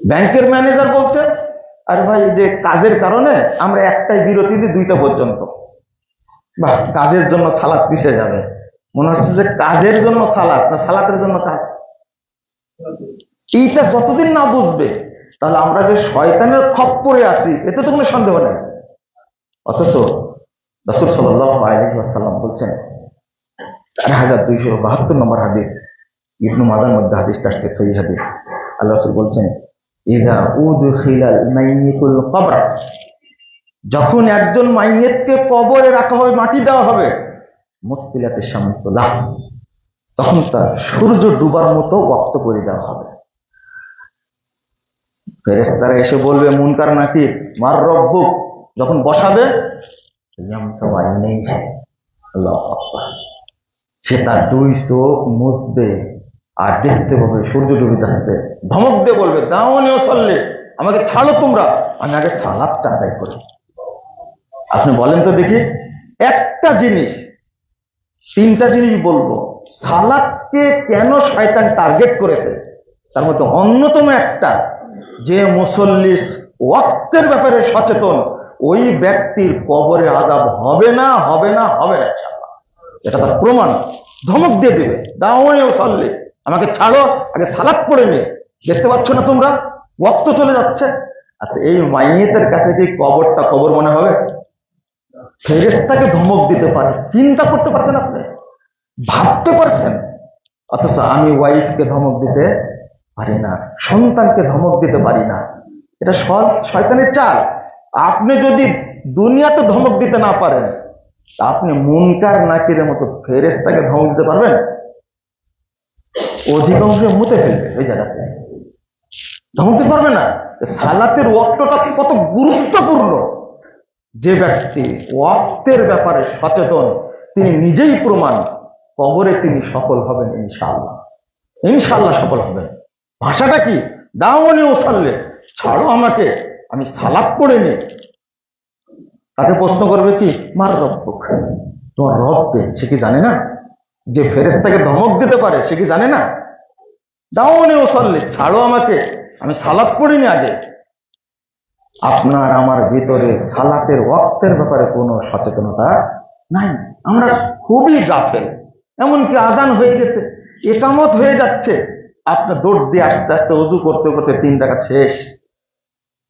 ব্যাংকের ম্যানেজার বলছে আরে ভাই এই যে কাজের কারণে আমরা একটাই বিরতি দিই 2টা পর্যন্ত। বা কাজের জন্য সালাত পিছিয়ে যাবে, মনে হচ্ছে যে কাজের জন্য সালাত না সালাতের জন্য কাজ। এইটা যতদিন না বুঝবে তাহলে আমরা যে শয়তানের খপ্পরে আছি এতে তো কোনো সন্দেহ নেই। অথচ রাসূল সাল্লাল্লাহু আলাইহি ওয়াসাল্লাম বলছেন 4272 নম্বর হাদিস, ইবনু মাজার মধ্যে হাদিসটা আসছে, সহিহ হাদিস। আল্লাহ রাসূল বলছেন ইযা উদখিলাল মাইয়িতুল কবর, যখন একজন মাইয়িতকে কবরে রাখা হবে, মাটি দেওয়া হবে, মুসতিলাতিশ শামসুল্লাহ, তখন তার সূর্য ডুবার মতো ওয়াক্ত করে দেওয়া হবে। ফেরেশতারা এসে বলবে মুনকার নাকির মার রব্বুক, যখন বসাবে আল্লাহু আকবার, সে তার 2 চোখ মুছবে আর দেখতে পাবে সূর্য ডুবে যাচ্ছে। ধমক দিয়ে বলবে দাওনি ওয়াসাল্লি, আমাকে ছাড়ো তোমরা, আমি আগে সালাতটা আদায় করি। আপনি বলেন তো দেখি, একটা জিনিস, 3টা জিনিস বলবো, সালাতকে কেন শয়তান টার্গেট করেছে তার মধ্যে অন্যতম একটা, যে মুসল্লি ওয়াক্তের ব্যাপারে সচেতন ওই ব্যক্তির কবরে আযাব হবে না, হবে না, হবে না ইনশাআল্লাহ। এটা তার প্রমাণ। ধমক দিয়ে দিবে দাওনি ওয়াসাল্লি, আমাকে ছাড়ো, আগে সালাত পড়ে নে, দেখতে পাচ্ছ না তোমরা ওয়াক্ত চলে যাচ্ছে। আচ্ছা, এই মাইয়িতের কাছে কি কবরটা কবর মনে হবে? ফেরেশতাকে ধমক দিতে পারে, চিন্তা করতে পারছেন আপনি, ভাবতে পারছেন? অথচ আমি ওয়াইফকে ধমক দিতে পারি না, সন্তানকে ধমক দিতে পারি না। এটা শয়তানের চাল। আপনি যদি দুনিয়াতে ধমক দিতে না পারেন তা আপনি মুনকার নাকিরের মতো ফেরেশতাকে ধমক দিতে পারবেন? অধিকাংশ মুতে ফেলবে ওই জায়গাতে, ধমক দিতে পারবে না। সালাতের ওয়াক্তটা কত গুরুত্বপূর্ণ। যে ব্যক্তি ওয়াক্তের ব্যাপারে সচেতন তিনি নিজেই প্রমাণ, কবরে তিনি সফল হবেন ইনশাআল্লাহ, ইনশাআল্লাহ সফল হবেন। ভাষাটা কি? দাওনি ওয়াসাল্লি, ছাড়ো আমাকে, আমি সালাত পড়ে নি। তাকে প্রশ্ন করবে কি মার রব্বুক, তোমার রবকে, সে কি জানে না? যে ফেরেশতাকে ধমক দিতে পারে সে কি জানে না? দাওনি ওয়াসাল্লি, ছাড়ো আমাকে, আমি সালাত পড়িনি আগে। আপনার আমার ভিতরে সালাতের ওয়াক্তের ব্যাপারে কোনো সচেতনতা নাই। আমরা খুবই গাফেল। এমনকি আজান হয়ে গেছে, একামত হয়ে যাচ্ছে, আপনার দৌড় দিয়ে আস্তে আস্তে ওযু করতে করতে 3 রাকাত শেষ।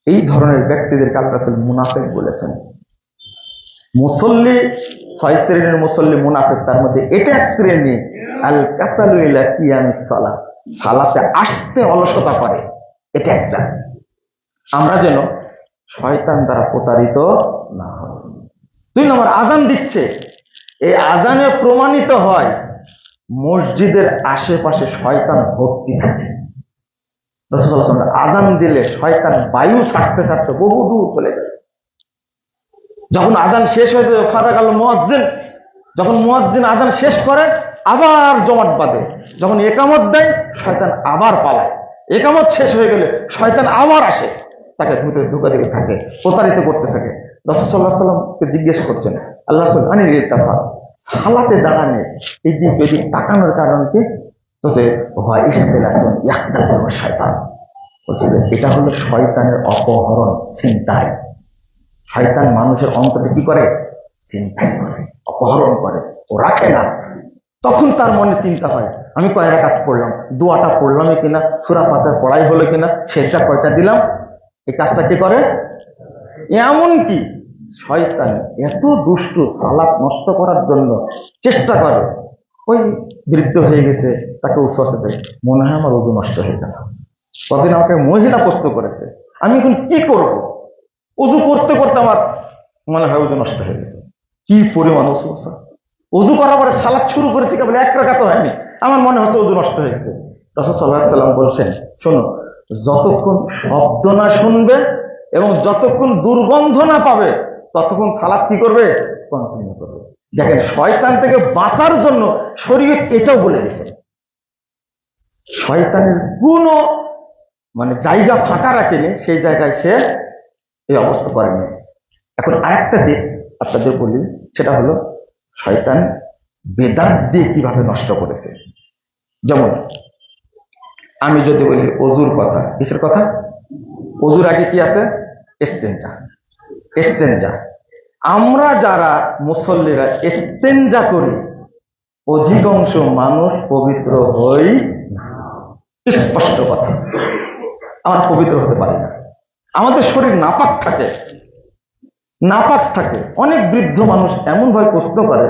এই ধরনের ব্যক্তিদেরকে আল্লাহ রাসূল মুনাফিক বলেছেন। মুসল্লি 6 শ্রেণীর মুসল্লি মুনাফিক, তার মধ্যে এটা এক শ্রেণী আল কাসালু ইলা কিয়ামিস সালাহ, সালাতে আসতে অলসতা করে, এটা একটা। আমরা যেন শয়তান দ্বারা প্রতারিত না হয়। 2 নম্বর, আজান দিচ্ছে, এই আজানে প্রমাণিত হয় মসজিদের আশেপাশে শয়তান ভর্তি থাকে। রাসূল সাল্লাল্লাহু আলাইহি ওয়াসাল্লাম আজান দিলে শয়তান বায়ু ছাড়তে ছাড়তে বহু দূর চলে যায়। যখন আজান শেষ হয়ে যাবে ফারাগাল মুয়াজ্জিন, যখন মুয়াজ্জিন আজান শেষ করে আবার জমাট বাঁধে, যখন একামত দেয় শয়তান আবার পালায়, একামত শেষ হয়ে গেলে শয়তান আবার আসে, তাকে ধোঁকা দিতে থাকে, প্রতারিত করতে থাকে। রাসূল সাল্লাল্লাহু আলাইহি ওয়াসাল্লামকে জিজ্ঞেস করছেন আল্লাহ রাসূল আনিল ইত্তাফা, সালাতে দাঁড়ানো এদিক ওদিক তাকানোর কারণ কি? তো যে হয় ইখতিলাসুন ইয়াখতালিসু শয়তান, বলছিল এটা হলো শয়তানের অপহরণ, ছিনতাই। শয়তান মানুষের অন্তরে কি করে? ছিনতাই করে, অপহরণ করে, ও রাখে না। তখন তার মনে চিন্তা হয় আমি কয় রাকাত পড়লাম, দোয়াটা পড়লামই কিনা, সূরা ফাতিহা পড়াই হলো কিনা, সেজদা কয়টা দিলাম। এই কাজটা কি করে? এমন কি শয়তান এত দুষ্ট, সালাত নষ্ট করার জন্য চেষ্টা করে। ওই বৃদ্ধ হয়ে গেছে, তাকে উসওয়াসা দেয়, মনে হয় আমার ওযু নষ্ট হয়ে গেল। কদিন আমাকে মহিলা প্রশ্ন করেছে, আমি এখন কি করব? ওযু করতে করতে আমার মনে হয় ওযু নষ্ট হয়ে গেছে। কি পরিমাণ উসওয়াসা! ওযু করার পরে সালাত শুরু করেছি, কেবল 1 রাকাত হয়নি, আমার মনে হচ্ছে ওযু নষ্ট হয়ে গেছে। রাসূল সাল্লাল্লাহু আলাইহি ওয়াসাল্লাম বলছেন, শোনো, যতক্ষণ শব্দ না শুনবে এবং যতক্ষণ দুর্গন্ধ না পাবে ততক্ষণ সালাত কি করবে? কন্টিনিউ করবে। দেখেন, শয়তান থেকে বাঁচার জন্য শরীয়ত এটাও বলে দিয়েছে। শয়তানের কোনো জায়গা ফাঁকা রাখেনি, সেই জায়গায় সে এই অবস্থা করেনি। এখন আরেকটা দিক আপনাদের বলি, সেটা হলো শয়তান বেদাত দিয়ে কিভাবে নষ্ট করেছে। যেমন আমি যদি বলি অজুর কথা, কিসের কথা? অজুর আগে কি আছে? ইস্তেঞ্জা। ইস্তেঞ্জা আমরা যারা মুসল্লিরা ইস্তেঞ্জা করি, অধিকাংশ মানুষ পবিত্র হই না। স্পষ্ট কথা, আমরা পবিত্র হতে পারি না। আমাদের শরীর নাপাক থাকে, নাপাক থাকে। অনেক বৃদ্ধ মানুষ এমন ভাবে প্রশ্ন করে,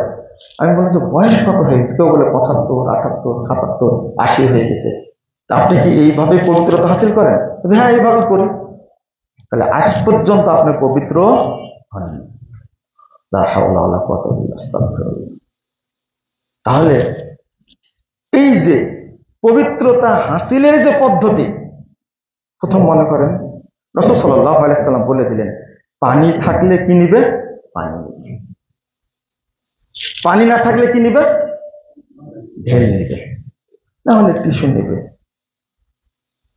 আমি বললাম যে বয়স কত হয়ে গেছে? কেউ বলে 75, 78, 77, 80 হয়ে গেছে। তা আপনি কি এইভাবে পবিত্রতা হাসিল করেন? হ্যাঁ, এইভাবে করি। তাহলে আজ পর্যন্ত আপনি পবিত্র হন। তাহলে এই যে পবিত্রতা হাসিলের যে পদ্ধতি, প্রথম মনে করেন রাসূল সাল্লাল্লাহু আলাইহি সাল্লাম বলে দিলেন, পানি থাকলে কি নিবে? পানি নিবে। পানি না থাকলে কি নিবে? ঢেল নিবে, না হলে টিস্যু নেবে,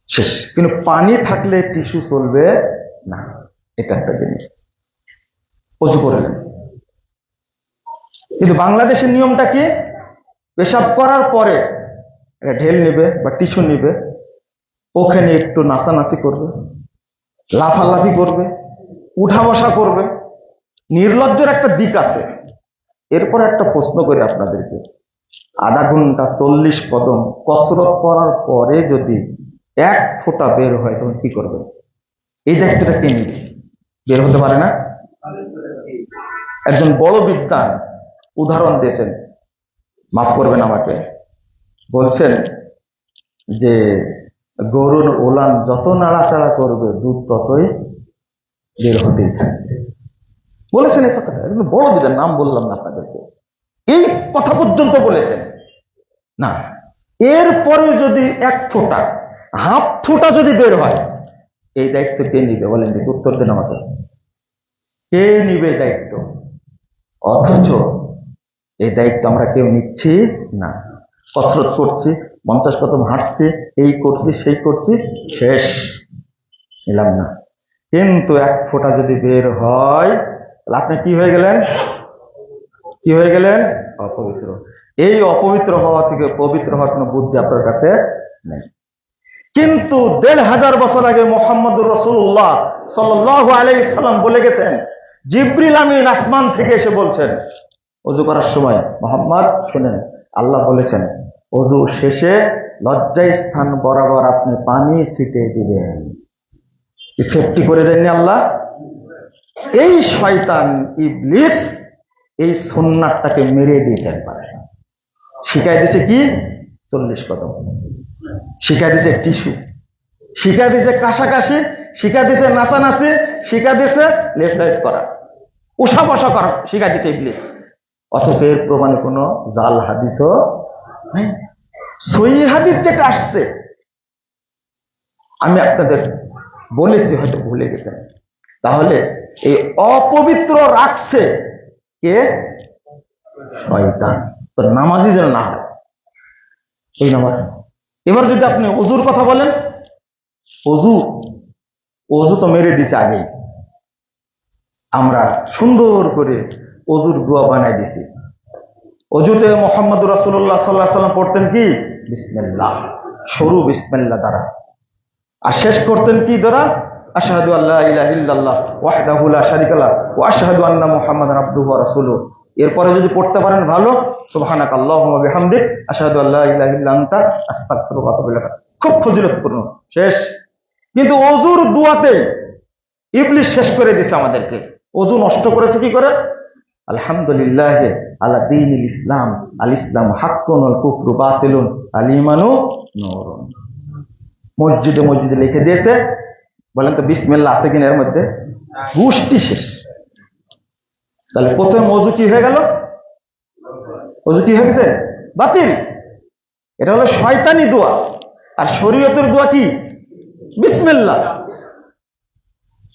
শেষ। কিন্তু পানি থাকলে টিস্যু চলবে না। এটা একটা জিনিস। অজু করলেন, কিন্তু বাংলাদেশের নিয়মটা কি? পেশাব করার পরে ঢেল নিবে বা টিস্যু নিবে, ওখানে একটু নাচানাচি করবে, লাফালাফি করবে, উঠা বসা করবে। নির্লজ্জের একটা দিক আছে। এরপর একটা প্রশ্ন করি আপনাদেরকে, আধা ঘন্টা 40 কদম কসরত করার পরে যদি 1 ফোঁটা বের হয়, তখন কি করবে? এই দায়িত্বটা কে নিবে? বের হতে পারে না। একজন বড় বিদ্বান উদাহরণ দিয়েছেন, মাফ করবেন আমাকে, বলছেন যে গরুর ওলান যত নাড়াচাড়া করবে দুধ ততই বের হতেই থাকবে। বলেছেন এই কথাটা, একজন বড় বিদ্বান, নাম বললাম না আপনাদেরকে, এই কথা পর্যন্ত বলেছেন না। এরপরে যদি 1 ফোঁটা, হাফ ফোঁটা যদি বের হয়, এই দায়িত্ব কে নিবে? বলেন, উত্তর দেন আমাদের। কে নিবে দায়িত্ব? অথচ এই দায়িত্ব আমরা কেউ নিচ্ছি না। কসরত করছি, 50 কদম হাঁটছি, এই করছি সেই করছি, শেষ, নিলাম না। কিন্তু 1 ফোঁটা যদি বের হয়, তাহলে আপনি কি হয়ে গেলেন? কি হয়ে গেলেন? অপবিত্র। এই অপবিত্র হওয়া থেকে পবিত্র হওয়ার কোনো বুদ্ধি আপনার কাছে নেই। কিন্তু 1500 বছর আগে মুহাম্মদুর রাসূলুল্লাহ সাল্লাল্লাহু আলাইহি সাল্লাম বলে গেছেন, জিবরিল আমিন আসমান থেকে এসে বলছেন ওযু করার সময়, মুহাম্মদ শুনেন, আল্লাহ বলেছেন ওযু শেষে লজ্জা স্থান বরাবর আপনি পানি ছিটিয়ে দিবেন। সেফটি করে দেননি আল্লাহ? এই শয়তান ইবলিস এই সুন্নাতটাকে মেরে দিয়েছে একবার। শিখাই দিয়েছে কি? 40 কদম, শিখাই দিয়েছে টিস্যু, শিখাই দিয়েছে কাশাকাশি, শিখাই দিয়েছে নাচানাচি, শিখাই দিয়েছে লেফট রাইট করা, উঠা বসা করা, শিখাই দিয়েছে ইবলিস। অথচ এর প্রমাণে কোনো জাল হাদিসও নাই। সহিহ হাদিস যেটা আসছে, আমি আপনাদের বলেছি, হয়তো ভুলে গেছেন। তাহলে এই অপবিত্র রাখছে কে? শয়তান। তো নামাজি যেন না হয় এই নামাজ। এবার যদি আপনি ওযুর কথা বলেন, ওযু তো মেরে দিছে আগেই। আমরা সুন্দর করে ওযুর দোয়া বানাই দিছি। ওযুতে মুহাম্মদুর রাসূলুল্লাহ সাল্লাল্লাহু আলাইহি ওয়াসাল্লাম পড়তেন কি? বিসমিল্লাহ, শুরু বিসমিল্লাহ দ্বারা, আর শেষ করতেন কি দ্বারা? আশহাদু আল্লা ইলাহা ইল্লাল্লাহ ওয়াহদাহু লা শারীকা লাহু ওয়া আশহাদু আন্না মুহাম্মাদান আবদুহু ওয়া রাসূলুহু। এরপরে যদি পড়তে পারেন ভালো, সুবহানাকা আল্লাহুম্মা বিহামদিক আশহাদু আল্লা ইলাহা ইল্লা আনতা আস্তাগফিরুকা ওয়া আতুবু ইলাইক। খুব ফজিলতপূর্ণ, শেষ। কিন্তু ওযুর দোয়াতে ইবলিস শেষ করে দিয়েছে আমাদেরকে। ওযু নষ্ট করেছে কি করে? আলহামদুলিল্লাহ আলা দীনিল ইসলাম, আল ইসলাম হাক্কুন ওয়াল কুফরু বাতিলুন, আল ঈমানু নূরুন। মসজিদে মসজিদে লিখে দিয়েছে। বলেন তো বিসমিল্লাহ আছে কিনা এর মধ্যে? গোষ্ঠী শেষ। তাহলে প্রথম ওযু কি হয়ে গেল? ওযু কি হয়ে গেছে? বাতিল। এটা হলো শয়তানি দোয়া। আর শরীয়তের দোয়া কি? বিসমিল্লাহ।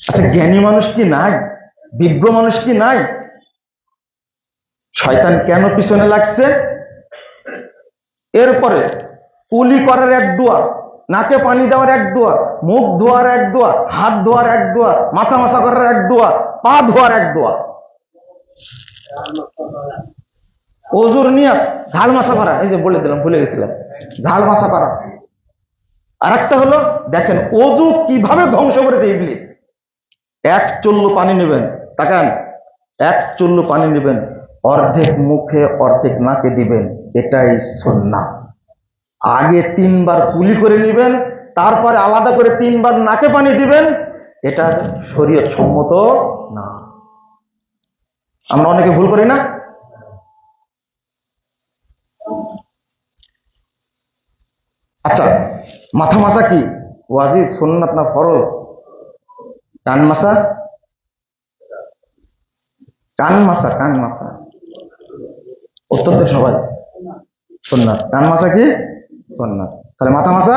আচ্ছা, জ্ঞানী মানুষ কি নাই? বিজ্ঞ মানুষ কি নাই? শয়তান কেন পিছনে লাগছে? এরপরে কুলি করার এক দোয়া, নাকে পানি দেওয়ার এক দোয়া, মুখ ধোয়ার এক দোয়া, হাত ধোয়ার এক দোয়া, মাথা মাসা করার এক দোয়া, পা ধোয়ার এক দোয়া। ওজুর নিয়ে ঘাড় মাসা করা, এই যে বলে দিলাম, ভুলে গেছিলাম, ঘাড় মাসা করা। আর একটা হলো, দেখেন ওজু কিভাবে ধ্বংস করেছে ইবলিস। এক চুল্লু পানি নেবেন, তাকান, এক চুল্লু পানি নেবেন, অর্ধেক মুখে অর্ধেক নাকে দিবেন, এটাই সুন্নাহ। আগে 3 বার কুলি করে নেবেন, তারপরে আলাদা করে 3 বার নাকে পানি দিবেন, এটা শরীয়ত সম্মত না। আমরা অনেকে ভুল করি না? আচ্ছা, মাথা মাসা কি ওয়াজিব, সুন্নাত না ফরজ? কান মাসা, কান মাসা, কান মাসা, উত্তর দেন সবাই। সুন্নাত। কান মাসা কি? সুন্নাত। তাহলে মাথা মাসা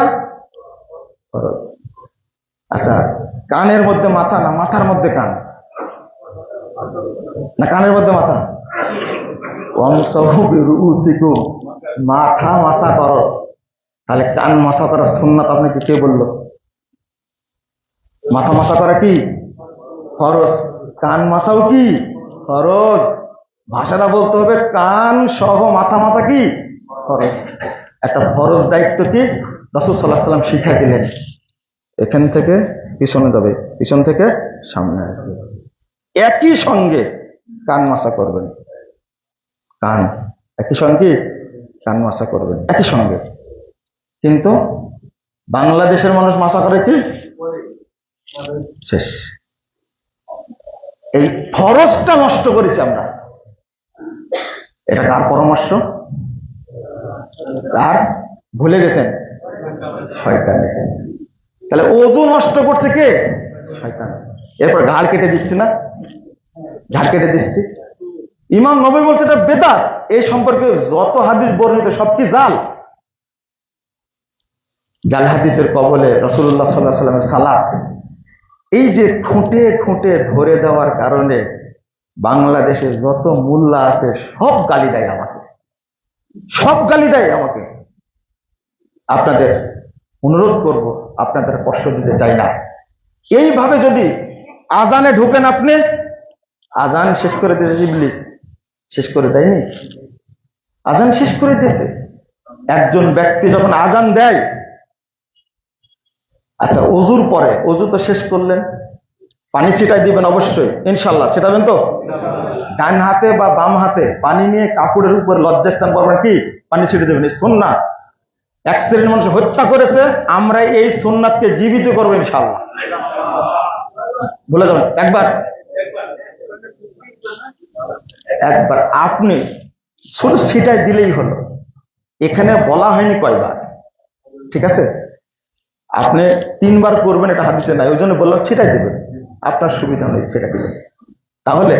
ফরজ। আচ্ছা, কানের মধ্যে মাথা না মাথার মধ্যে কান? না কানের মধ্যে মাথা? মাথা মাসা করো। তাহলে কান মাসা করা সুন্নাত আপনাকে কে বললো? মাথা মাসা করা কি ফরজ, কান মাসাও কি ফরজ। ভাষাটা বলতে হবে কান সহ মাথা মাসা কি ফরজ। একটা ফরজ দায়িত্ব কি রাসূল সাল্লাল্লাহু আলাইহি ওয়াসাল্লাম শিক্ষা দিলেন, এখান থেকে পিছনে যাবে, পিছন থেকে সামনে আসবে, একই সঙ্গে কান মাসা করবেন। কান একই সঙ্গে কান মাসা করবেন একই সঙ্গে। কিন্তু বাংলাদেশের মানুষ মাসা করে কি শেষ। এই ফরজটা নষ্ট করেছি আমরা। এটা কার পরামর্শ? আর ভুলে গেছেন? শয়তান। তাহলে ওযু নষ্ট করছে কে? শয়তান। এরপর ঘাড় কেটে দিচ্ছি না, ঘাড় কেটে দিচ্ছি। ইমাম নবী বলছে এটা বেদাত। এই সম্পর্কে যত হাদিস বর্ণিত সব কি জাল। জাল হাদিসের কবলে রাসূলুল্লাহ সাল্লাল্লাহু আলাইহি ওয়াসাল্লামের সালাত, এই যে খুঁটে খুঁটে ধরে দেওয়ার কারণে বাংলাদেশে যত মোল্লা আছে সব গালি দেয় আমাকে, সব গালি দেয় আমাকে। আপনাদের অনুরোধ করব, আপনাদের কষ্ট দিতে চাই না। এইভাবে যদি আজানে ঢুকেন, আপনি আজান শেষ করে দিয়েছে ইবলিস, শেষ করে দেয়নি? আজান শেষ করে দিয়েছে। একজন ব্যক্তি যখন আজান দেয়, আচ্ছা ওযুর পরে, ওযু তো শেষ করলেন, পানি ছিটাই দিবেন অবশ্যই, ইনশাল্লাহ ছিটাবেন তো? ডান হাতে বা বাম হাতে পানি নিয়ে কাপড়ের উপর লজ্জাস্থান করবেন, কি পানি ছিটে দেবেন। এই সুন্নাত। এক শ্রেণীর মানুষ হত্যা করেছে, আমরা এই সুন্নাতকে জীবিত করবো ইনশাল্লাহ। বলে যাবেন একবার, একবার আপনি শুধু ছিটাই দিলেই হলো। এখানে বলা হয়নি কয়বার, ঠিক আছে? আপনি 3 বার করবেন, এটা হাদিসে নাই, ওই জন্য বললাম ছিটাই দিবেন, আপনার সুবিধা নেই ছিটাই দিবেন। তাহলে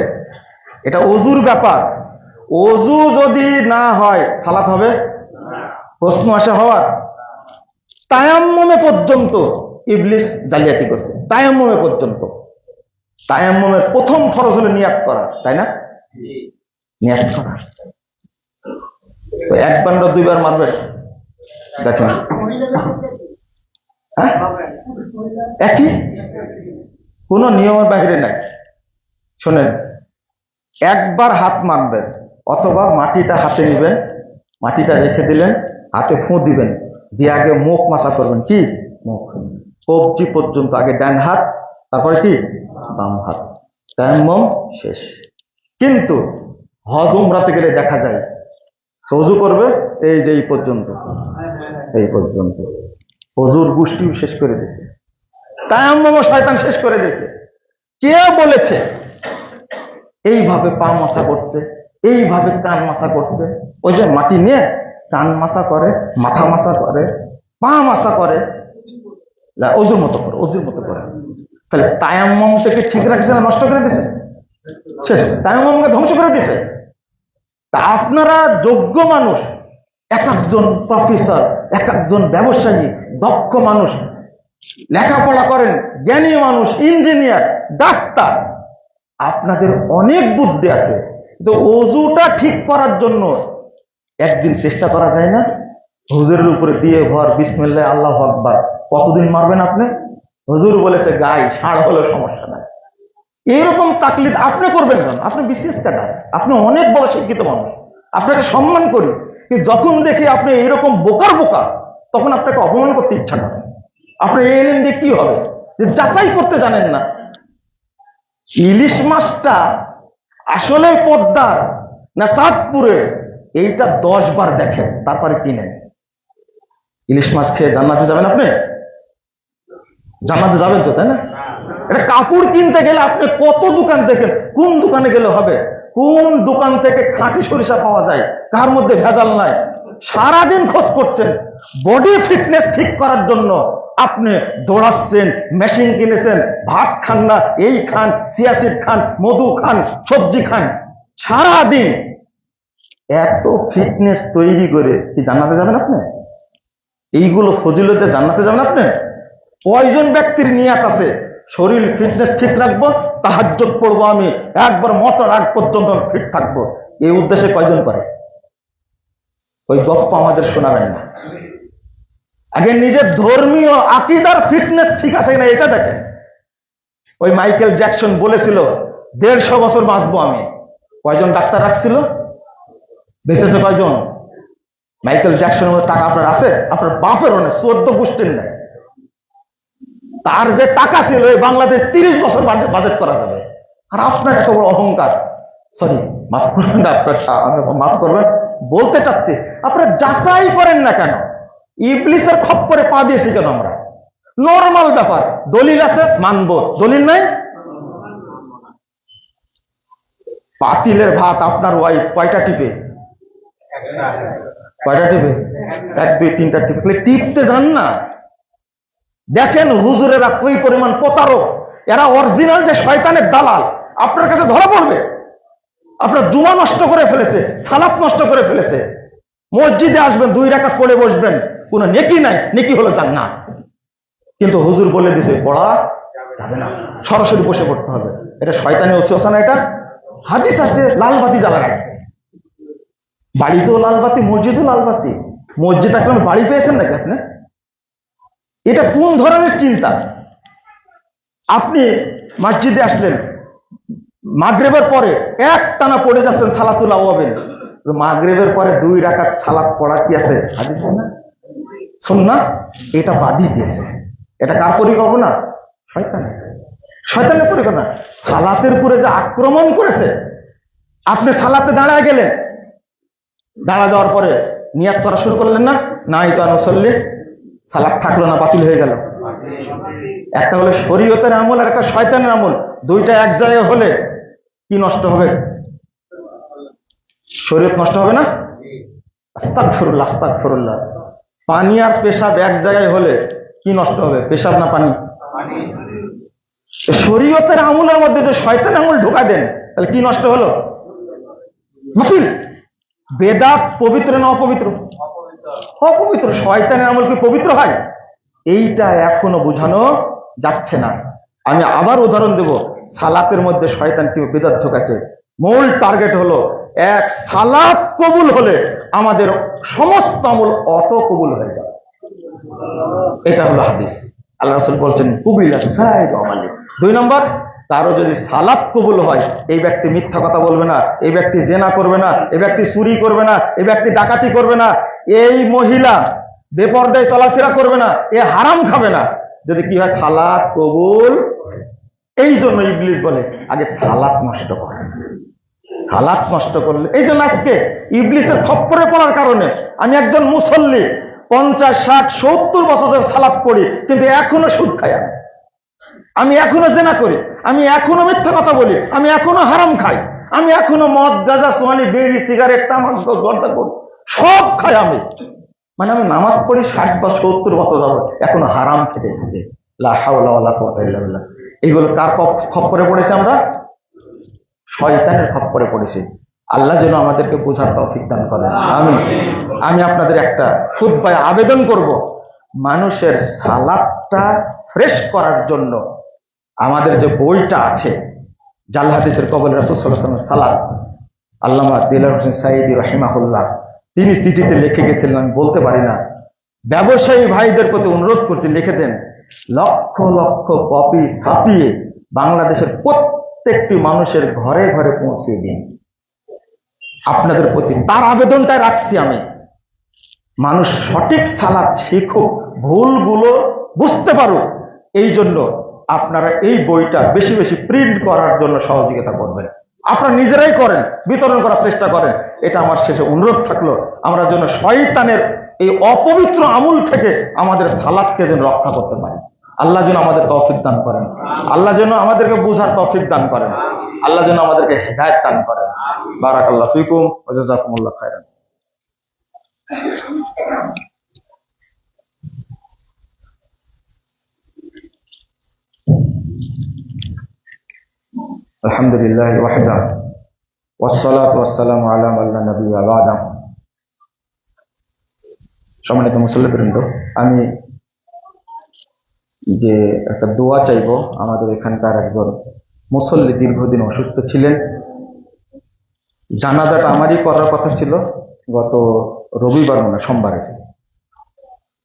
এটা ওযুর ব্যাপার। ওযু যদি না হয় সালাত হবে? প্রশ্ন আসে হওয়ার। তায়াম্মুমে পর্যন্ত ইবলিস জালিয়াতি করছে, তায়াম্মুমে পর্যন্ত। তায়াম্মুমের প্রথম ফরজ হলো নিয়াত করা, তাই না? নিয়াত করা। তো 1 বার না 2 বার মারবে? দেখেন, হ্যাঁ একই, কোন নিয়মের বাইরে নাই। শোনেন, একবার হাত মারবেন, অথবা মাটিটা হাতে নেবেন, মাটিটা রেখে দিলেন, হাতে ফু দিবেন, দিয়ে আগে মুখ মাসা করবেন, কি মুখ কবজি পর্যন্ত, আগে ডান হাত, তারপরে কি বাম হাত, তায়াম্মুম শেষ। কিন্তু হজ উমরাতে গেলে দেখা যায় ওযু করবে এই যে এই পর্যন্ত, এই পর্যন্ত। ওযুর গোষ্ঠীও শেষ করে দিয়েছে, তায়াম্মুম শয়তান শেষ করে দিয়েছে। কে বলেছে এইভাবে পা মাসা করছে, এইভাবে কান মাসা করছে? ওই যে মাটি নিয়ে কান মাসা করে, মাথা মাসা করে, পা মাসা করে, ওযুর মতো করে, ওযুর মতো করে। তাহলে তায়াম্মুমটাকে ঠিক রাখছে না নষ্ট করে দিয়েছে? শেষ। তায়াম্মুমকে ধ্বংস করে দিয়েছে। তা আপনারা যোগ্য মানুষ, এক একজন প্রফেসর, এক একজন ব্যবসায়ী, দক্ষ মানুষ, লেখাপড়া করেন, জ্ঞানী মানুষ, ইঞ্জিনিয়ার, ডাক্তার, আপনাদের অনেক বুদ্ধি আছে। তো ওযুটা ঠিক করার জন্য একদিন চেষ্টা করা যায় না? হুজুরের উপরে দিয়ে ভর, বিসমিল্লাহ আল্লাহু আকবার, কতদিন মারবেন আপনি? হুজুর বলেছে গায়ে ষাঁড় হলেও সমস্যা নাই। এইরকম তাকলিদ আপনি করবেন না, আপনি বিশেষ ক্যাডার, আপনি অনেক বড় শিক্ষিত মানুষ, আপনাকে সম্মান করি, কিন্তু যখন দেখি আপনি এইরকম বোকার বোকা, তখন আপনাকে অপমান করতে ইচ্ছা করে। আপনার এই এলেন দিয়ে কি হবে যে যাচাই করতে জানেন না? ইলিশ মাছটা আসলে পদ্মার না চাঁদপুরে, এইটা 10 বার দেখেন, তারপরে কিনেন। ইলিশ মাছ খেয়ে জান্নাতে যাবেন আপনি? জান্নাতে যাবেন তো, তাই না? এটা কাপড় কিনতে গেলে আপনি কত দোকান দেখেন, কোন দোকানে গেলে হবে, কোন দোকান থেকে খাঁটি সরিষা পাওয়া যায়, কার মধ্যে ভেজাল নাই, সারাদিন খোঁজ করছেন। বডি ফিটনেস ঠিক করার জন্য আপনি দৌড়াচ্ছেন, মেশিন কিনেছেন, ভাত খান না, এই খান, সিয়াসিড খান, মধু খান, সবজি খান, সারাদিন এত ফিটনেস তৈরি করে কি জান্নাতে যাবেন আপনি? এইগুলো ফজিলতে জান্নাতে যাবেন আপনি? কয়জন ব্যক্তির নিয়াত আছে শরীর ফিটনেস ঠিক রাখবো, তাহাজ্জুদ পড়বো, আমি একবার মতার আগ পর্যন্ত ফিট থাকবো, এই উদ্দেশ্যে কয়জন করে? ওই গপ্প আমাদের শোনাবেন না। আগে নিজের ধর্মীয় আকীদার ফিটনেস ঠিক আছে কিনা এটা দেখেন। ওই মাইকেল জ্যাকসন বলেছিল 150 বছর বাঁচবো আমি। কয়জন ডাক্তার রাখছিল? বেঁচেছে কয়জন? মাইকেল জ্যাকসনের মধ্যে টাকা আপনার আছে? আপনার বাপেরও নেই, 14 গোষ্ঠীর নেই। তার যে টাকা ছিল এই বাংলাদেশ 30 বছর বাজেট করা যাবে, আর আপনার এত বড় অহংকার। সরি, মাফ করবেন না, আপনার মাফ করবেন, বলতে চাচ্ছি আপনারা যাচাই করেন না কেন? ইবলিসের খপ্পরে পা দিয়েছি কেন আমরা? নরমাল ব্যাপার, দলিল আছে মানবো, দলিল নাই। পাতিলের ভাত আপনার ওয়াইফ কয়টা টিপে? কয়টা টিপে? 1 2 3টা টিপে। টিপতে যান না। দেখেন হুজুরেরা কই পরিমাণ প্রতারক, এরা অরিজিনাল যে শয়তানের দালাল আপনার কাছে ধরা পড়বে। আপনার জুমা নষ্ট করে ফেলেছে, সালাত নষ্ট করে ফেলেছে। মসজিদে আসবেন, 2 রাকাত পড়ে বসবেন, কোনো নেকি নাই, নেকি হলো জান্নাত। কিন্তু হুজুর বলে দিছে পড়া যাবে না, সরাসরি বসে পড়তে হবে। এটা শয়তানি ওসিওসা না, এটা হাদিস আছে লাল বাতি জ্বালা রাখবে। বাড়িতেও লাল বাতি, মসজিদেও লাল বাতি। মসজিদ এখন বাড়ি পেয়েছেন নাকি আপনি? এটা কোন ধরনের চিন্তা? আপনি মসজিদে আসলেন, মাগরিবের পরে একটানা পড়ে যাচ্ছেন সালাতুল আওয়াবিন। মাগরিবের পরে 2 রাকাত সালাত পড়া কি আছে হাদিসে না? সুন্নাহ। এটা বাদই দিয়েছে। এটা কার পরিকল্পনা? শয়তানের। শয়তানের পরিকল্পনা। সালাতের উপরে যে আক্রমণ করেছে, আপনি সালাতে দাঁড়ায় গেলেন, দাঁড়া যাওয়ার পরে নিয়াত করা শুরু করলেন না, নাই তো মুসল্লি, সালাত থাকলো না, বাতিল হয়ে গেল। একটা হলো শরীয়তের আমল আর একটা শয়তানের আমল, দুইটা এক জায়গায় হলে কি নষ্ট হবে? শরীয়ত নষ্ট হবে না? আস্তাগফিরুল্লাহ, আস্তাগফিরুল্লাহ। পানি আর পেশাব এক জায়গায় হলে কি নষ্ট হবে? পেশাব না পানি? শরীয়তের আমলের মধ্যে যে শয়তানের আমল ঢোকা দেন, তাহলে কি নষ্ট হলো? বাতিল। বেদাত পবিত্র না অপবিত্র? অপবিত্র। শয়তানের আমল কি পবিত্র হয়? এইটা এখনো বোঝানো যাচ্ছে না। আমি আবার উদাহরণ দেব, সালাতের মধ্যে শয়তান কি বেদাত ঢোকাছে। মূল টার্গেট হলো এক, সালাত কবুল হলে আমাদের সমস্ত আমল অটো কবুল হয়ে যাবে। এটা হলো হাদিস। আল্লাহ রাসূল বলছেন কুবিলা সাইদ আমালি। 2 নম্বর, কারো যদি সালাত কবুল হয়, এই ব্যক্তি মিথ্যা কথা বলবে না, এই ব্যক্তি জেনা করবে না, এই ব্যক্তি চুরি করবে না, এই ব্যক্তি ডাকাতি করবে না, এই মহিলা বেপরদায় চলাফেরা করবে না, এ হারাম খাবে না। যদি কি হয়? সালাত কবুল। এই জন্য ইবলিস বলে আগে সালাত নষ্ট করে। সালাত নষ্ট করলে, এই জন্য আজকে ইবলিসের খপ্পরে পড়ার কারণে আমি একজন মুসল্লি 50 60 70 বছরের সালাত পড়ি, কিন্তু এখনো সুদ খাই, আমি এখনো জেনা করি, আমি এখনো মিথ্যা কথা বলি, আমি এখনো হারাম খাই, আমি এখনো মদ গাঁজা সোয়ানি বিড়ি সিগারেট তামাক জর্দা করি, সব খাই আমি। মানে আমি নামাজ পড়ি 60 বা 70 বছর যাবো, এখনো হারাম খেতে থাকে। লা হাওলা ওয়ালা কুওয়াতা ইল্লা বিল্লাহ। এগুলো কার খপ্পরে পড়েছে? আমরা শয়তানের খপ্পরে পড়েছি। আল্লাহ যেন আমাদেরকে বোঝার তৌফিক দান করেন। আমি আপনাদের একটা খুতবায় আবেদন করব, মানুষের সালাতটা ফ্রেশ করার জন্য আমাদের যে বইটা আছে জাল হাদিসের কবল রাসূল সাল্লাল্লাহু আলাইহি ওয়াসাল্লাম সালাত, আল্লামা দিলওয়ার হোসেন সাঈদী রাহিমাহুল্লাহ তিনি চিঠিতে লিখে গেছিলেন, আমি বলতে পারি না, ব্যবসায়ী ভাইদের প্রতি অনুরোধ করতে লিখেছেন, লক্ষ লক্ষ কপি ছাপিয়ে বাংলাদেশের প্রত্যেকটি মানুষের ঘরে ঘরে পৌঁছে দিন। আপনাদের প্রতি তার আবেদনটাই রাখছি আমি, মানুষ সঠিক সালাত শিখুক, ভুলগুলো বুঝতে পারুক। এই জন্য আপনারা এই বইটা বেশি বেশি প্রিন্ট করার জন্য সহযোগিতা করবেন। আপনারা নিজেরাই করেন, বিতরণ করার চেষ্টা করেন। এটা আমার শেষে অনুরোধ থাকলো, আমরা যেন শয়তানের এই অপবিত্র আমল থেকে আমাদের সালাতকে যেন রক্ষা করতে পারি। আল্লাহ যেন আমাদের তৌফিক দান করেন, আল্লাহ যেন আমাদেরকে বুঝার তৌফিক দান করেন, আল্লাহ যেন আমাদেরকে হেদায়েত দান করেন। বারাকাল্লাহু ফিকুম ওয়া জাযাকুমুল্লাহু খাইরান। আলহামদুলিল্লাহ ওয়াহদা ওয়াসসালাতু ওয়াসসালামু আলা মান লা নাবিয়্যা বা'দা। সম্মানিত মুসল্লিবৃন্দ, আমি যে একটা দোয়া চাইবো, আমাদের এখানকার একজন মুসল্লি দীর্ঘদিন অসুস্থ ছিলেন। জানাজাটা আমারই করার কথা ছিল, গত রবিবার মানে সোমবারে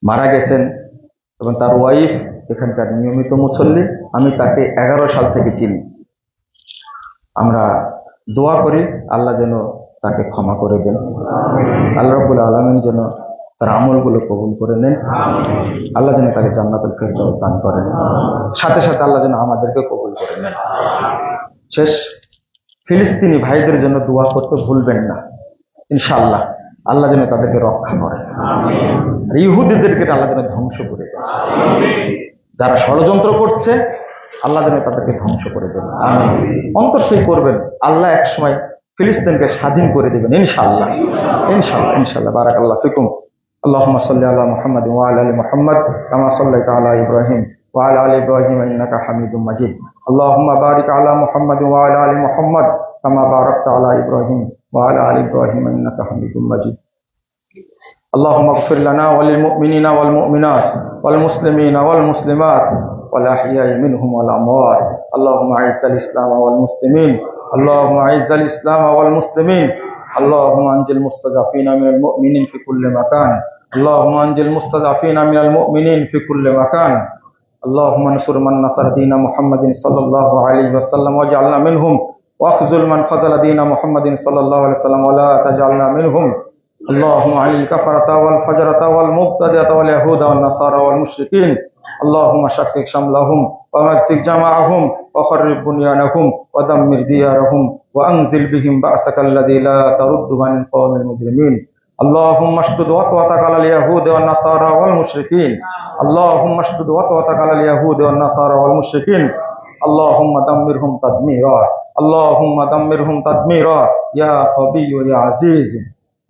মারা গেছেন, এবং তার ওয়াইফ এখানকার নিয়মিত মুসল্লি। আমি তাকে 11 সাল থেকে চিনি। আমরা দোয়া করি আল্লাহ যেন তাকে ক্ষমা করে দেন, আল্লাহ রাব্বুল আলামিন যেন তার আমলগুলো কবুল করে নেন, আল্লাহ যেন তাকে জান্নাতুল ফেরদাউস দান করেন, সাথে সাথে আল্লাহ যেন আমাদেরকে কবুল করে নেন। শেষ, ফিলিস্তিনি ভাইদের জন্য দোয়া করতে ভুলবেন না। ইনশাআল্লাহ আল্লাহ যেন তাদেরকে রক্ষা করেন, আর ইহুদিদেরকে আল্লাহ যেন ধ্বংস করে দেন। যারা ষড়যন্ত্র করছে আল্লাহ যেন তাদেরকে ধ্বংস করে দেন। অন্তর থেকে করবেন, আল্লাহ এক সময় ফিলিস্তিনকে স্বাধীন করে দেবেন ইনশাআল্লাহ, ইনশাআল্লাহ, ইনশাআল্লাহ। বারাকাল্লাহু ফিকুম। আল্লাহুম্মা সাল্লি আলা মুহাম্মাদ ওয়া আলা আলি মুহাম্মাদ কামা সাল্লাইতা আলা ইব্রাহিম ওয়া আলা আলি ইব্রাহিম ইন্নাকা হামিদুম মাজিদ। আল্লাহুম্মা বারিক আলা মুহাম্মাদ ওয়া আলা আলি মুহাম্মাদ কামা বারাকতা আলা ইব্রাহিম ওয়া আলা আলি ইব্রাহিম ইন্নাকা হামিদুম মাজিদ। اللهم اغفر لنا وللمؤمنين والمؤمنات والمسلمين والمسلمات والأحياء منهم والأموات. اللهم أعز الإسلام والمسلمين، اللهم أعز الإسلام والمسلمين، اللهم أنجِ المستضعفين من المؤمنين في كل مكان، اللهم أنجِ المستضعفين من المؤمنين في كل مكان. اللهم انصر من نصر دين محمد صلى الله عليه وسلم واجعلنا منهم، واخذل من خذل دين محمد صلى الله عليه وسلم ولا تجعلنا منهم. اللهم عن الكفرة والفجرة والمبتدعة واليهود والنصارى والمشركين، اللهم شقق شملهم ومزق جمعهم وخرب بنيانهم ودمر ديارهم وأنزل بهم بأسك الذي لا ترد عن القوم المجرمين. اللهم اشدد وطوتك على اليهود والنصارى والمشركين، اللهم اشدد وطوتك على اليهود والنصارى والمشركين. اللهم دمرهم تدميرا، اللهم دمرهم تدميرا يا قوي يا عزيز.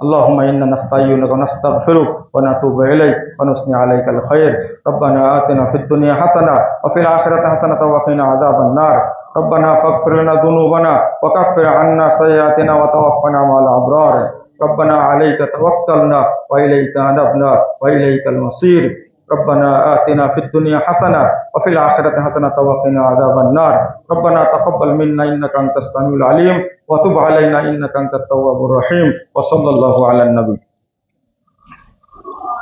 اللهم إنا نستعينك ونستغفرك ونتوب إليك ونثني عليك الخير. ربنا آتنا في الدنيا حسنة وفي الآخرة حسنة وقنا عذاب النار. ربنا فاغفر لنا ذنوبنا وكفر عنا سيئاتنا وتوفنا مع الأبرار. ربنا عليك توكلنا وإليك أنبنا وإليك المصير. ربنا آتنا في الدنيا حسنة وفي الآخرة حسنة وقنا عذاب النار. ربنا تقبل منا إنك أنت السميع العليم وتب علينا إنك أنت التواب الرحيم. وصلى الله على النبي.